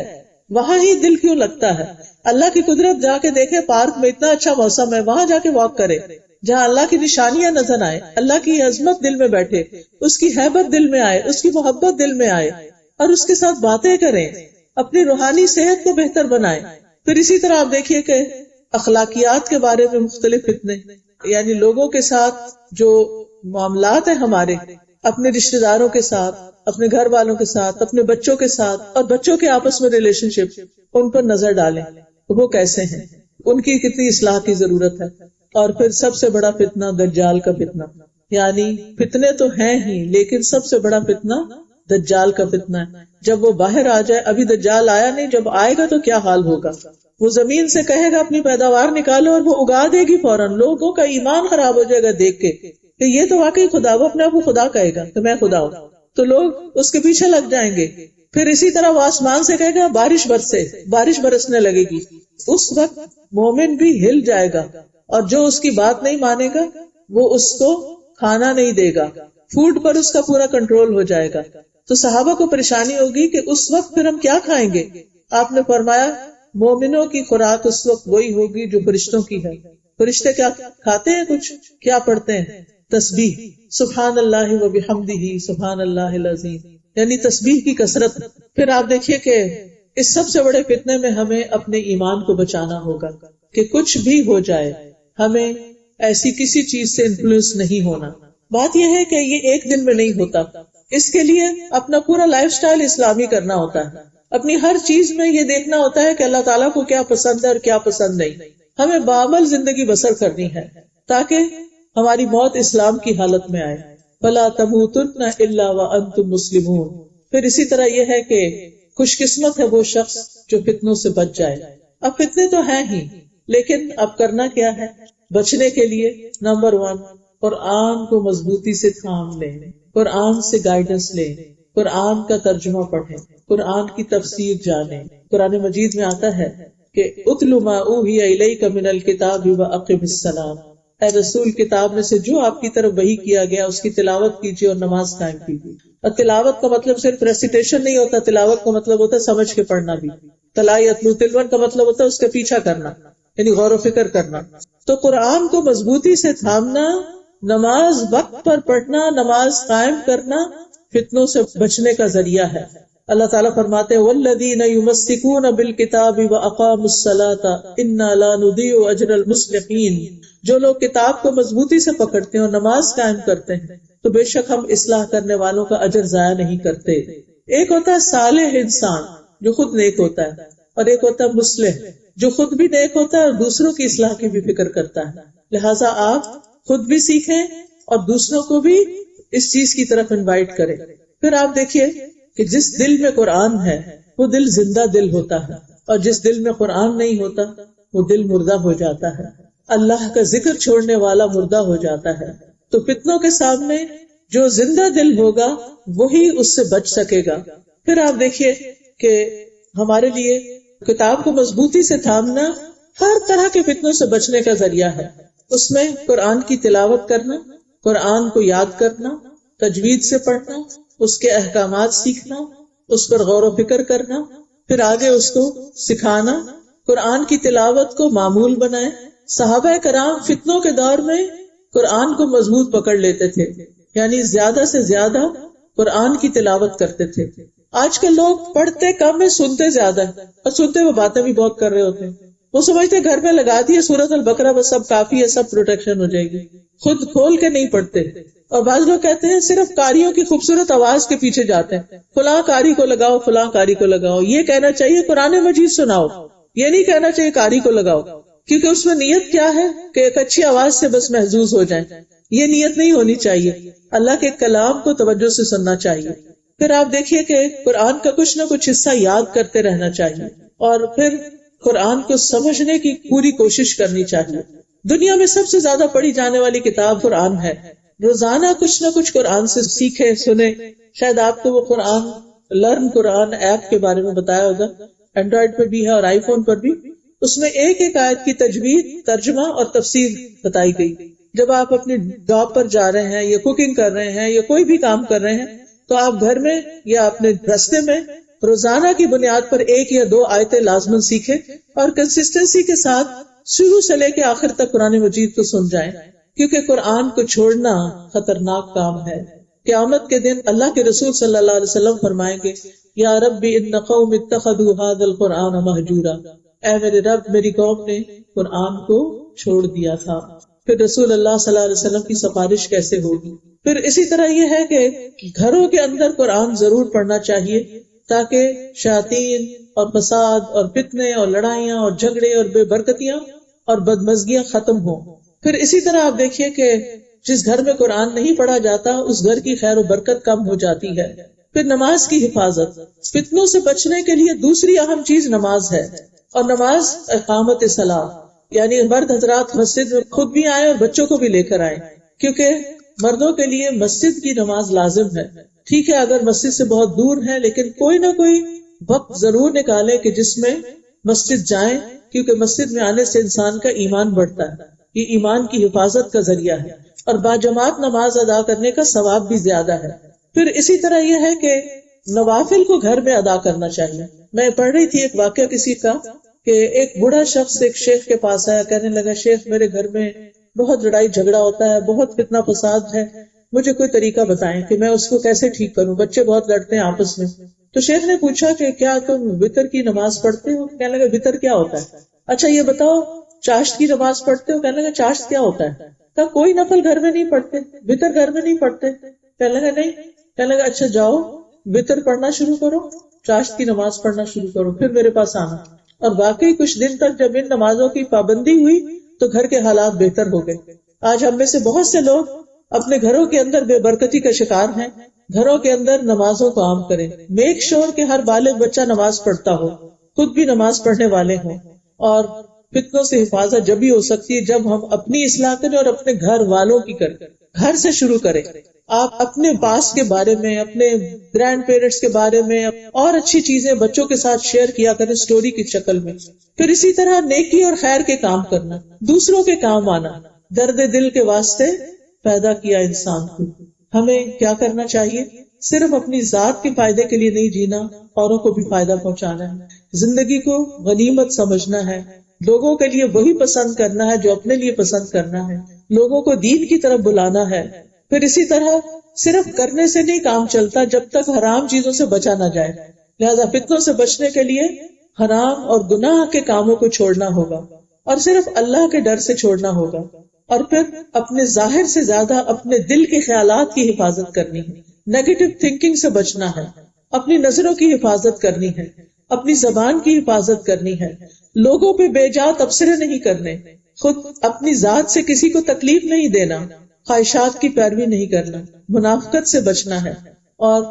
وہاں ہی دل کیوں لگتا ہے؟ اللہ کی قدرت جا کے دیکھے، پارک میں اتنا اچھا موسم ہے، وہاں جا کے واک کرے، جہاں اللہ کی نشانیاں نظر آئے، اللہ کی عظمت دل میں بیٹھے، اس کی ہیبت دل میں آئے، اس کی محبت دل میں آئے، اور اس کے ساتھ باتیں کریں، اپنی روحانی صحت کو بہتر بنائیں۔ پھر اسی طرح آپ دیکھیے کہ اخلاقیات کے بارے میں مختلف فتنے، یعنی لوگوں کے ساتھ جو معاملات ہیں ہمارے، اپنے رشتہ داروں کے ساتھ، اپنے گھر والوں کے ساتھ، اپنے بچوں کے ساتھ، اور بچوں کے آپس میں ریلیشن شپ، ان پر نظر ڈالیں، وہ کیسے ہیں، ان کی کتنی اصلاح کی ضرورت ہے۔ اور پھر سب سے بڑا فتنہ دجال کا فتنہ، یعنی فتنے تو ہیں ہی لیکن سب سے بڑا فتنہ دجال کا فتنہ ہے، جب وہ باہر آ جائے، ابھی دجال آیا نہیں، جب آئے گا تو کیا حال ہوگا. وہ زمین سے کہے گا اپنی پیداوار نکالو اور وہ اگا دے گی فوراً. لوگوں کا ایمان خراب ہو جائے گا دیکھ کے کہ یہ تو واقعی خدا، وہ اپنے آپ کو خدا کہے گا کہ میں خدا ہوں، تو لوگ اس کے پیچھے لگ جائیں گے. پھر اسی طرح وہ آسمان سے کہے گا بارش برسے، بارش برسنے لگے گی. اس وقت مومن بھی ہل جائے گا، اور جو اس کی بات نہیں مانے گا وہ اس کو کھانا نہیں دے گا، فوڈ پر اس کا پورا کنٹرول ہو جائے گا. تو صحابہ کو پریشانی ہوگی کہ اس وقت پھر ہم کیا کھائیں گے. آپ نے فرمایا مومنوں کی خوراک اس وقت وہی ہوگی جو فرشتوں کی ہے. فرشتے کیا کھاتے ہیں؟ کچھ کیا پڑھتے ہیں؟ تسبیح، سبحان اللہ و بحمدہ سبحان اللہ العظیم، یعنی تسبیح کی کثرت. پھر آپ دیکھیے کہ اس سب سے بڑے فتنے میں ہمیں اپنے ایمان کو بچانا ہوگا کہ کچھ بھی ہو جائے ہمیں ایسی کسی چیز سے انفلوئنس نہیں ہونا. بات یہ ہے کہ یہ ایک دن میں نہیں ہوتا، اس کے لیے اپنا پورا لائف سٹائل اسلامی کرنا ہوتا ہے. اپنی ہر چیز میں یہ دیکھنا ہوتا ہے کہ اللہ تعالیٰ کو کیا پسند ہے اور کیا پسند نہیں. ہمیں بعمل زندگی بسر کرنی ہے تاکہ ہماری موت اسلام کی حالت میں آئے. فَلَا تَمُوتُنَّ إِلَّا وَأَنْتُمْ مُسْلِمُونَ. پھر اسی طرح یہ ہے کہ خوش قسمت ہے وہ شخص جو فتنوں سے بچ جائے. اب فتنے تو ہیں ہی، لیکن اب کرنا کیا ہے بچنے کے لیے؟ نمبر 1، قرآن کو مضبوطی سے تھام لیں، قرآن سے گائیڈنس لیں، قرآن کا ترجمہ پڑھیں، قرآن کی تفسیر جانیں. قرآن مجید میں آتا ہے کہ اتل ما اوحی الیک من الکتاب واقم الصلاۃ. اے رسول، کتاب میں سے جو آپ کی طرف وحی کیا گیا اس کی تلاوت کیجیے اور نماز قائم کیجیے. اور تلاوت کا مطلب صرف ریسیٹیشن نہیں ہوتا، تلاوت کا مطلب ہوتا ہے سمجھ کے پڑھنا بھی. تلا یتلو تلون کا مطلب ہوتا ہے اس کا پیچھا کرنا، یعنی غور و فکر کرنا. تو قرآن کو مضبوطی سے تھامنا، نماز وقت پر پڑھنا، نماز قائم کرنا فتنوں سے بچنے کا ذریعہ ہے. اللہ تعالیٰ فرماتے ہیں والذین یمسکون بالکتاب واقاموا الصلاۃ انا لا نضیع اجر المصلحین. جو لوگ کتاب کو مضبوطی سے پکڑتے ہیں اور نماز قائم کرتے ہیں تو بے شک ہم اصلاح کرنے والوں کا اجر ضائع نہیں کرتے. ایک ہوتا ہے صالح انسان جو خود نیک ہوتا ہے، اور ایک ہوتا ہے مصلح جو خود بھی نیک ہوتا ہے اور دوسروں کی اصلاح کی بھی فکر کرتا ہے. لہٰذا آپ خود بھی سیکھیں اور دوسروں کو بھی اس چیز کی طرف انوائٹ کریں. پھر آپ دیکھیے کہ جس دل میں قرآن ہے وہ دل زندہ دل ہوتا ہے، اور جس دل میں قرآن نہیں ہوتا وہ دل مردہ ہو جاتا ہے. اللہ کا ذکر چھوڑنے والا مردہ ہو جاتا ہے. تو فتنوں کے سامنے جو زندہ دل ہوگا وہی اس سے بچ سکے گا. پھر آپ دیکھیے کہ ہمارے لیے کتاب کو مضبوطی سے تھامنا ہر طرح کے فتنوں سے بچنے کا ذریعہ ہے. اس میں قرآن کی تلاوت کرنا، قرآن کو یاد کرنا، تجوید سے پڑھنا، اس کے احکامات سیکھنا، اس پر غور و فکر کرنا، پھر آگے اس کو سکھانا. قرآن کی تلاوت کو معمول بنائیں. صحابہ کرام فتنوں کے دور میں قرآن کو مضبوط پکڑ لیتے تھے، یعنی زیادہ سے زیادہ قرآن کی تلاوت کرتے تھے. آج کل لوگ پڑھتے کم ہے، سنتے زیادہ ہے، اور سنتے ہوئے باتیں بھی بہت کر رہے ہوتے ہیں. وہ سمجھتے گھر میں لگا دیے سورۃ البقرہ بس سب کافی ہے، سب پروٹیکشن ہو جائے گی، خود کھول کے نہیں پڑھتے. اور بعض لوگ کہتے ہیں صرف قاریوں کی خوبصورت آواز کے پیچھے جاتے ہیں، فلاں قاری کو لگاؤ، فلاں قاری کو لگاؤ. یہ کہنا چاہیے قرآن مجید سناؤ، یہ نہیں کہنا چاہیے قاری کو لگاؤ، کیونکہ اس میں نیت کیا ہے کہ ایک اچھی آواز سے بس محظوظ ہو جائیں. یہ نیت نہیں ہونی چاہیے. اللہ کے کلام کو توجہ سے سننا چاہیے. پھر آپ دیکھیے کہ قرآن کا کچھ نہ کچھ حصہ یاد کرتے رہنا چاہیے، اور پھر قرآن کو سمجھنے کی پوری کوشش کرنی چاہیے. دنیا میں سب سے زیادہ پڑھی جانے والی کتاب قرآن ہے. روزانہ کچھ نہ کچھ قرآن سے سیکھیں، سنیں. شاید آپ کو وہ قرآن لرن قرآن ایپ کے بارے میں بتایا ہوگا، اینڈرائڈ پر بھی ہے اور آئی فون پر بھی. اس میں ایک ایک آیت کی تجوید، ترجمہ اور تفسیر بتائی گئی. جب آپ اپنی جاب پر جا رہے ہیں یا کوکنگ کر رہے ہیں یا کوئی بھی کام کر رہے ہیں تو آپ گھر میں یا اپنے راستے میں روزانہ کی بنیاد پر ایک یا دو آیتیں لازماً سیکھیں اور کنسسٹنسی کے ساتھ شروع سے لے کے آخر تک قرآن مجید کو سن جائیں، کیونکہ قرآن کو چھوڑنا خطرناک کام ہے. قیامت کے دن اللہ کے رسول صلی اللہ علیہ وسلم فرمائیں گے یا رب ان قوم اتخذوا هذا القرآن مہجورا. اے میرے رب، میری قوم نے قرآن کو چھوڑ دیا تھا. پھر رسول اللہ صلی اللہ علیہ وسلم کی سفارش کیسے ہوگی؟ پھر اسی طرح یہ ہے کہ گھروں کے اندر قرآن ضرور پڑھنا چاہیے تاکہ شیاطین اور فساد اور فتنے اور لڑائیاں اور جھگڑے اور بے برکتیاں اور بدمزگیاں ختم ہوں. پھر اسی طرح آپ دیکھیے کہ جس گھر میں قرآن نہیں پڑھا جاتا اس گھر کی خیر و برکت کم ہو جاتی ہے. پھر نماز کی حفاظت، فتنوں سے بچنے کے لیے دوسری اہم چیز نماز ہے، اور نماز اقامت صلاح، یعنی مرد حضرات مسجد میں خود بھی آئیں اور بچوں کو بھی لے کر آئیں، کیونکہ مردوں کے لیے مسجد کی نماز لازم ہے۔ ٹھیک ہے اگر مسجد سے بہت دور ہے، لیکن کوئی نہ کوئی وقت ضرور نکالے کہ جس میں مسجد جائیں، کیونکہ مسجد میں آنے سے انسان کا ایمان بڑھتا ہے، یہ ایمان کی حفاظت کا ذریعہ ہے، اور باجماعت نماز ادا کرنے کا ثواب بھی زیادہ ہے۔ پھر اسی طرح یہ ہے کہ نوافل کو گھر میں ادا کرنا چاہیے۔ میں پڑھ رہی تھی ایک واقعہ کسی کا کہ ایک بوڑھا شخص ایک شیخ کے پاس آیا، کہنے لگا شیخ میرے گھر میں بہت لڑائی جھگڑا ہوتا ہے، بہت فتنہ فساد ہے، مجھے کوئی طریقہ بتائیں کہ میں اس کو کیسے ٹھیک کروں، بچے بہت لڑتے ہیں آپس میں۔ تو شیخ نے پوچھا کہ کیا تم وتر کی نماز پڑھتے ہو؟ کہنے لگا وتر کیا ہوتا ہے؟ اچھا یہ بتاؤ چاشت کی نماز پڑھتے ہو؟ کہنے لگا چاشت کیا ہوتا ہے؟ کہا کوئی نفل گھر میں نہیں پڑھتے، وتر گھر میں نہیں پڑھتے؟ کہنے لگا نہیں۔ کہنے لگا اچھا جاؤ وتر پڑھنا شروع کرو، چاشت کی نماز پڑھنا شروع کرو، پھر میرے پاس آنا۔ اور واقعی کچھ دن تک جب ان نمازوں کی پابندی ہوئی تو گھر کے حالات بہتر ہو گئے۔ آج ہم میں سے بہت سے لوگ اپنے گھروں کے اندر بے برکتی کا شکار ہیں۔ گھروں کے اندر نمازوں کو عام کریں، میک شور کہ ہر بالغ بچہ نماز پڑھتا ہو، خود بھی نماز پڑھنے والے ہوں، اور فتنوں سے حفاظت جبھی ہو سکتی ہے جب ہم اپنی اصلاح کریں اور اپنے گھر والوں کی کریں، گھر سے شروع کریں۔ آپ اپنے پاس کے بارے میں، اپنے گرینڈ پیرنٹس کے بارے میں اور اچھی چیزیں بچوں کے ساتھ شیئر کیا کریں سٹوری کی شکل میں۔ پھر اسی طرح نیکی اور خیر کے کام کرنا، دوسروں کے کام آنا، درد دل کے واسطے پیدا کیا انسان کو۔ ہمیں کیا کرنا چاہیے؟ صرف اپنی ذات کے فائدے کے لیے نہیں جینا، اوروں کو بھی فائدہ پہنچانا ہے، زندگی کو غنیمت سمجھنا ہے، لوگوں کے لیے وہی پسند کرنا ہے جو اپنے لیے پسند کرنا ہے، لوگوں کو دین کی طرف بلانا ہے۔ پھر اسی طرح صرف کرنے سے نہیں کام چلتا جب تک حرام چیزوں سے بچا نہ جائے، لہذا فتنوں سے بچنے کے لیے حرام اور گناہ کے کاموں کو چھوڑنا ہوگا، اور صرف اللہ کے ڈر سے چھوڑنا ہوگا، اور پھر اپنے ظاہر سے زیادہ اپنے دل کے خیالات کی حفاظت کرنی ہے، نیگیٹو تھنکنگ سے بچنا ہے، اپنی نظروں کی حفاظت کرنی ہے، اپنی زبان کی حفاظت کرنی ہے، لوگوں پہ بے جا تبصرے نہیں کرنے، خود اپنی ذات سے کسی کو تکلیف نہیں دینا، خواہشات کی پیروی نہیں کرنا، منافقت سے بچنا ہے، اور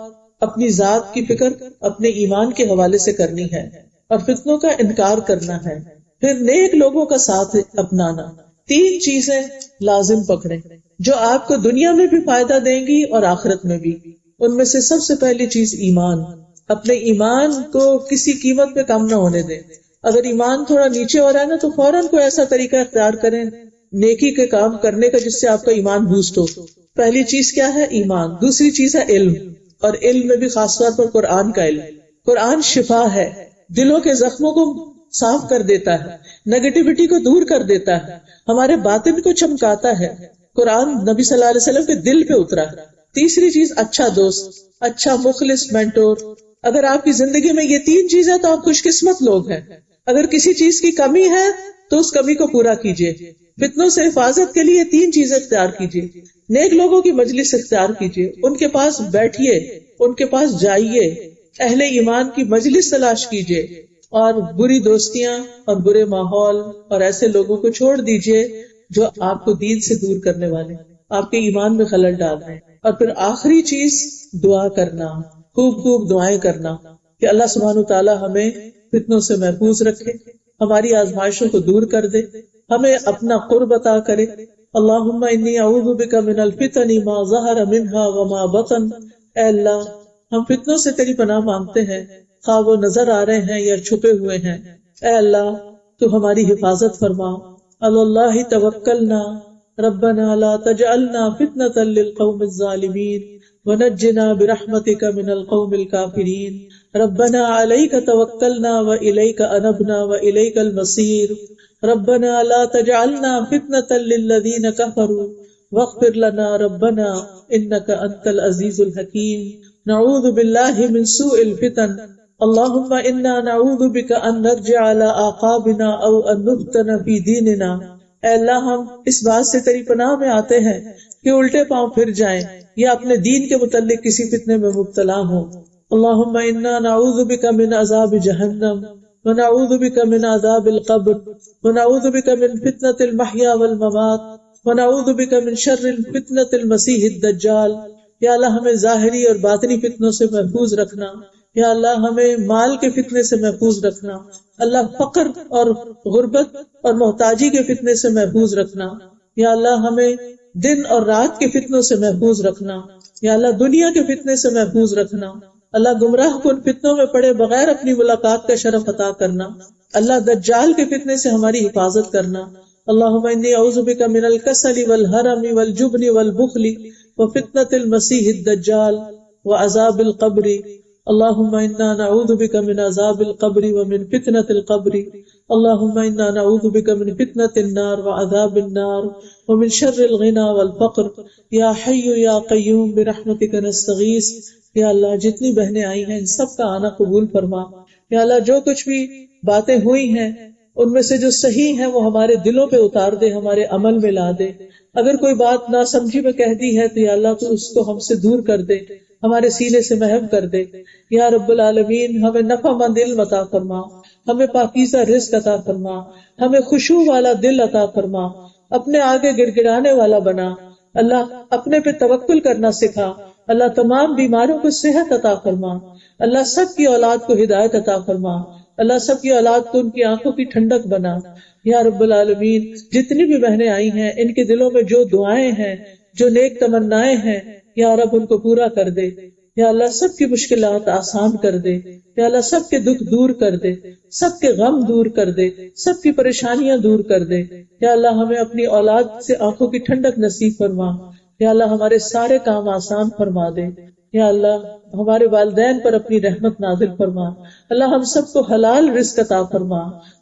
اپنی ذات کی فکر اپنے ایمان کے حوالے سے کرنی ہے، اور فتنوں کا انکار کرنا ہے۔ پھر نیک لوگوں کا ساتھ اپنانا۔ 3 چیزیں لازم پکڑیں جو آپ کو دنیا میں بھی فائدہ دیں گی اور آخرت میں بھی۔ ان میں سے سب سے پہلی چیز ایمان۔ اپنے ایمان کو کسی قیمت پہ کم نہ ہونے دیں۔ اگر ایمان تھوڑا نیچے ہو رہا ہے نا تو فوراً کوئی ایسا طریقہ اختیار کریں نیکی کے کام کرنے کا جس سے آپ کا ایمان بوسٹ ہو۔ پہلی چیز کیا ہے؟ ایمان۔ دوسری چیز ہے علم، اور علم میں بھی خاص طور پر قرآن کا علم۔ قرآن شفا ہے، دلوں کے زخموں کو صاف کر دیتا ہے، نیگیٹیوٹی کو دور کر دیتا ہے، ہمارے باطن کو چمکاتا ہے۔ قرآن نبی صلی اللہ علیہ وسلم کے دل پہ اترا۔ تیسری چیز اچھا دوست، اچھا مخلص مینٹور۔ اگر آپ کی زندگی میں یہ 3 چیزیں تو آپ خوش قسمت لوگ ہیں۔ اگر کسی چیز کی کمی ہے تو اس کمی کو پورا کیجیے۔ فتنوں سے حفاظت کے لیے 3 چیزیں اختیار کیجیے۔ نیک لوگوں کی مجلس اختیار کیجیے، ان کے پاس بیٹھیے، ان کے پاس جائیے، اہل ایمان کی مجلس تلاش کیجیے، اور بری دوستیاں اور برے ماحول اور ایسے لوگوں کو چھوڑ دیجیے جو آپ کو دین سے دور کرنے والے، آپ کے ایمان میں خلل ڈال رہے ہیں۔ اور پھر آخری چیز دعا کرنا، خوب خوب دعائیں کرنا کہ اللہ سبحانہ تعالی ہمیں فتنوں سے محفوظ رکھے، ہماری آزمائشوں کو دور کر دے، ہمیں اپنا قرب عطا کرے۔ اللہم انی اعوذ بک من الفتن ما ظہر منها وما بطن۔ اے اللہ ہم فتنوں سے تیری پناہ مانگتے ہیں، خواہ وہ نظر آ رہے ہیں یا چھپے ہوئے ہیں۔ اے اللہ تو ہماری حفاظت فرما۔ اللہ توکلنا ربنا لا تجعلنا فتنة للقوم الظالمین ونجنا برحمتک من القوم الکافرین۔ ربنا علیک توکلنا والیک انبنا والیک المصیر۔ ربنا لا تجعلنا فتنة للذین کفروا واغفر لنا ربنا انک انت العزیز الحکیم۔ نعوذ باللہ من سوء الفتن۔ اللہم انا نعوذ بک ان نرجع على اعقابنا او ان نفتن فی دیننا۔ اے اللہ ہم اس بات سے تیری پناہ میں آتے ہیں کہ الٹے پاؤں پھر جائیں یا اپنے دین کے متعلق کسی فتنے میں مبتلا ہوں۔ اللہم انا نعوذ بک من عذاب جہنم ونعوذ بک من عذاب القبر ونعوذ بک من فتنة المحیا والممات ونعوذ بک من شر فتنة المسیح الدجال یا اللہ ہمیں ظاہری اور باطنی فتنوں سے محفوظ رکھنا، یا اللہ ہمیں مال کے فتنے سے محفوظ رکھنا، اللہ فقر اور غربت اور محتاجی کے فتنے سے محفوظ رکھنا، یا اللہ ہمیں دن اور رات کے فتنوں سے محفوظ رکھنا، یا اللہ دنیا کے فتنے سے محفوظ رکھنا، اللہ گمراہ کن فتنوں میں پڑے بغیر اپنی ملاقات کا شرف عطا کرنا، اللہ دجال کے فتنے سے ہماری حفاظت کرنا، اللہم انی اعوذ بک من الکسل والحرم والجبن والبخل وفتنة المسیح الدجال وعذاب القبر، اللہم انا نعوذ بک من عذاب القبر ومن فتنة القبر، اللہم انا نعوذ بک من فتنة النار وعذاب النار ومن شر الغنى والفقر، یا حی یا قیوم برحمتک نستغیث۔ یا اللہ جتنی بہنیں آئی ہیں ان سب کا آنا قبول فرما، یا اللہ جو کچھ بھی باتیں ہوئی ہیں ان میں سے جو صحیح ہیں وہ ہمارے دلوں پہ اتار دے، ہمارے عمل میں لا دے، اگر کوئی بات ناسمجھی میں کہہ دی ہے تو یا اللہ تو اس کو ہم سے دور کر دے، ہمارے سینے سے محو کر دے۔ یا رب العالمین ہمیں نفع مند علم عطا فرما، ہمیں پاکیزہ رزق عطا فرما، ہمیں خشوع والا دل عطا فرما، اپنے آگے گڑ گڑانے والا بنا، اللہ اپنے پہ توکل کرنا سکھا، اللہ تمام بیماروں کو صحت عطا فرما، اللہ سب کی اولاد کو ہدایت عطا فرما، اللہ سب کی اولاد کو ان کی آنکھوں کی ٹھنڈک بنا۔ یا رب العالمین جتنی بھی بہنیں آئی ہیں ان کے دلوں میں جو دعائیں ہیں، جو نیک تمنائیں ہیں، یا رب ان کو پورا کر دے، یا اللہ سب کی مشکلات آسان کر دے، یا اللہ سب کے دکھ دور کر دے، سب کے غم دور کر دے، سب کی پریشانیاں دور کر دے، یا اللہ ہمیں اپنی اولاد سے آنکھوں کی ٹھنڈک نصیب فرما، یا اللہ ہمارے سارے کام آسان فرما دے، یا اللہ ہمارے والدین پر اپنی رحمت نازل فرما، اللہ ہم سب کو حلال رزق عطا فرما،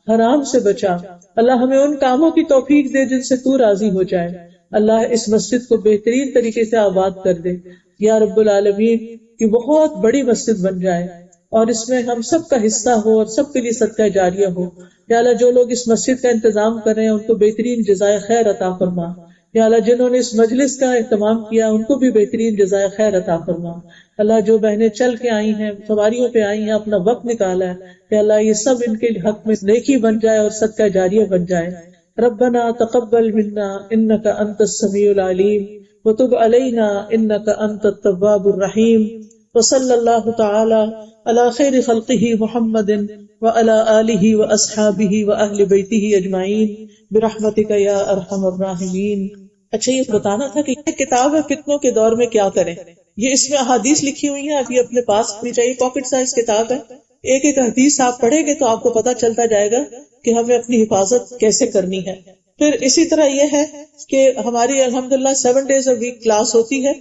حرام سے بچا، اللہ ہمیں ان کاموں کی توفیق دے جن سے تو راضی ہو جائے، اللہ اس مسجد کو بہترین طریقے سے آباد کر دے، یا رب العالمین کی بہت بڑی مسجد بن جائے اور اس میں ہم سب کا حصہ ہو اور سب کے لیے صدقہ جاریہ ہو، یا اللہ جو لوگ اس مسجد کا انتظام کر رہے ہیں ان کو بہترین جزائے خیر عطا فرما، یا اللہ جنہوں نے اس مجلس کا اہتمام کیا ان کو بھی بہترین جزائے خیر عطا فرما، اللہ جو بہنیں چل کے آئی ہیں، سواریوں پہ آئی ہیں، اپنا وقت نکالا ہے، یا اللہ یہ سب ان کے حق میں نیکی بن جائے اور صدقہ جاریہ بن جائے۔ ربنا تقبل منا انک انت السمیع العلیم وتب علینا انک انت التواب الرحیم، وصلی اللہ تعالی علی خیر خلقہ محمد وعلی آلہ واصحابہ واہل بیتہ اجمعین برحمتک یا ارحم الراحمین۔ اچھا یہ بتانا تھا کہ یہ کتاب ہے فتنوں کے دور میں کیا کریں، یہ اس میں احادیث لکھی ہوئی ہیں، ابھی اپنے پاس ہونی چاہیے، پاکٹ سائز کتاب ہے، ایک ایک حدیث آپ پڑھیں گے تو آپ کو پتہ چلتا جائے گا کہ ہمیں اپنی حفاظت کیسے کرنی ہے۔ پھر اسی طرح یہ ہے کہ ہماری الحمدللہ 7 days a week کلاس ہوتی ہے،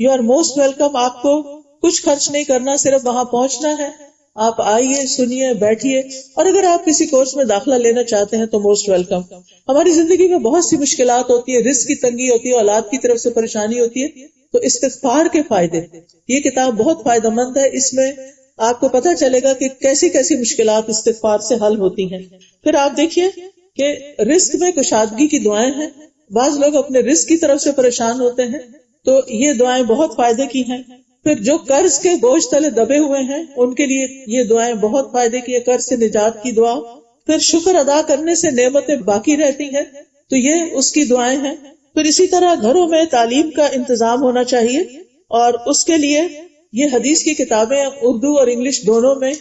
یو آر موسٹ ویلکم، آپ کو کچھ خرچ نہیں کرنا، صرف وہاں پہنچنا ہے، آپ آئیے، سنیے، بیٹھیے، اور اگر آپ کسی کورس میں داخلہ لینا چاہتے ہیں تو موسٹ ویلکم۔ ہماری زندگی میں بہت سی مشکلات ہوتی ہے، رزق کی تنگی ہوتی ہے، اولاد کی طرف سے پریشانی ہوتی ہے، تو استغفار کے فائدے، یہ کتاب بہت فائدہ مند ہے، اس میں آپ کو پتہ چلے گا کہ کیسی کیسی مشکلات استغفار سے حل ہوتی ہیں۔ پھر آپ دیکھیے کہ رزق میں کشادگی کی دعائیں ہیں، بعض لوگ اپنے رزق کی طرف سے پریشان ہوتے ہیں تو یہ دعائیں بہت فائدے کی ہیں۔ پھر جو قرض کے بوجھ تلے دبے ہوئے ہیں ان کے لیے یہ دعائیں بہت فائدے کی ہے، قرض سے نجات کی دعا۔ پھر شکر ادا کرنے سے نعمتیں باقی رہتی ہیں تو یہ اس کی دعائیں ہیں۔ پھر اسی طرح گھروں میں تعلیم کا انتظام ہونا چاہیے اور اس کے لیے یہ حدیث کی کتابیں اردو اور انگلش دونوں میں،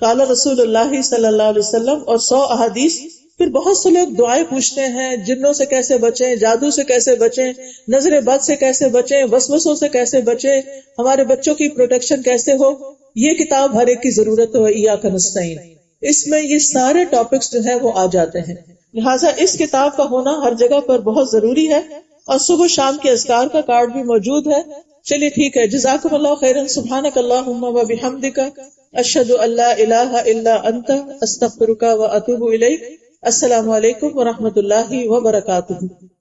قال رسول اللہ صلی اللہ علیہ وسلم اور 100 احادیث۔ پھر بہت سے لوگ دعائیں پوچھتے ہیں، جنوں سے کیسے بچیں، جادو سے کیسے بچیں، نظر بد سے کیسے بچیں، وسوسوں سے کیسے بچیں، ہمارے بچوں کی پروٹیکشن کیسے ہو۔ یہ کتاب ہر ایک کی ضرورت ہے، ایاک نستعین، اس میں یہ سارے ٹاپکس جو ہیں وہ آ جاتے ہیں، لہٰذا اس کتاب کا ہونا ہر جگہ پر بہت ضروری ہے۔ اور صبح شام کے اذکار کا کارڈ بھی موجود ہے۔ چلیے ٹھیک ہے، جزاکم اللہ خیرا، سبحانک اللہم و بحمدک، اشہد ان لا الہ الا انت، استغفرک و اتوب الیک۔ السلام علیکم ورحمۃ اللہ وبرکاتہ۔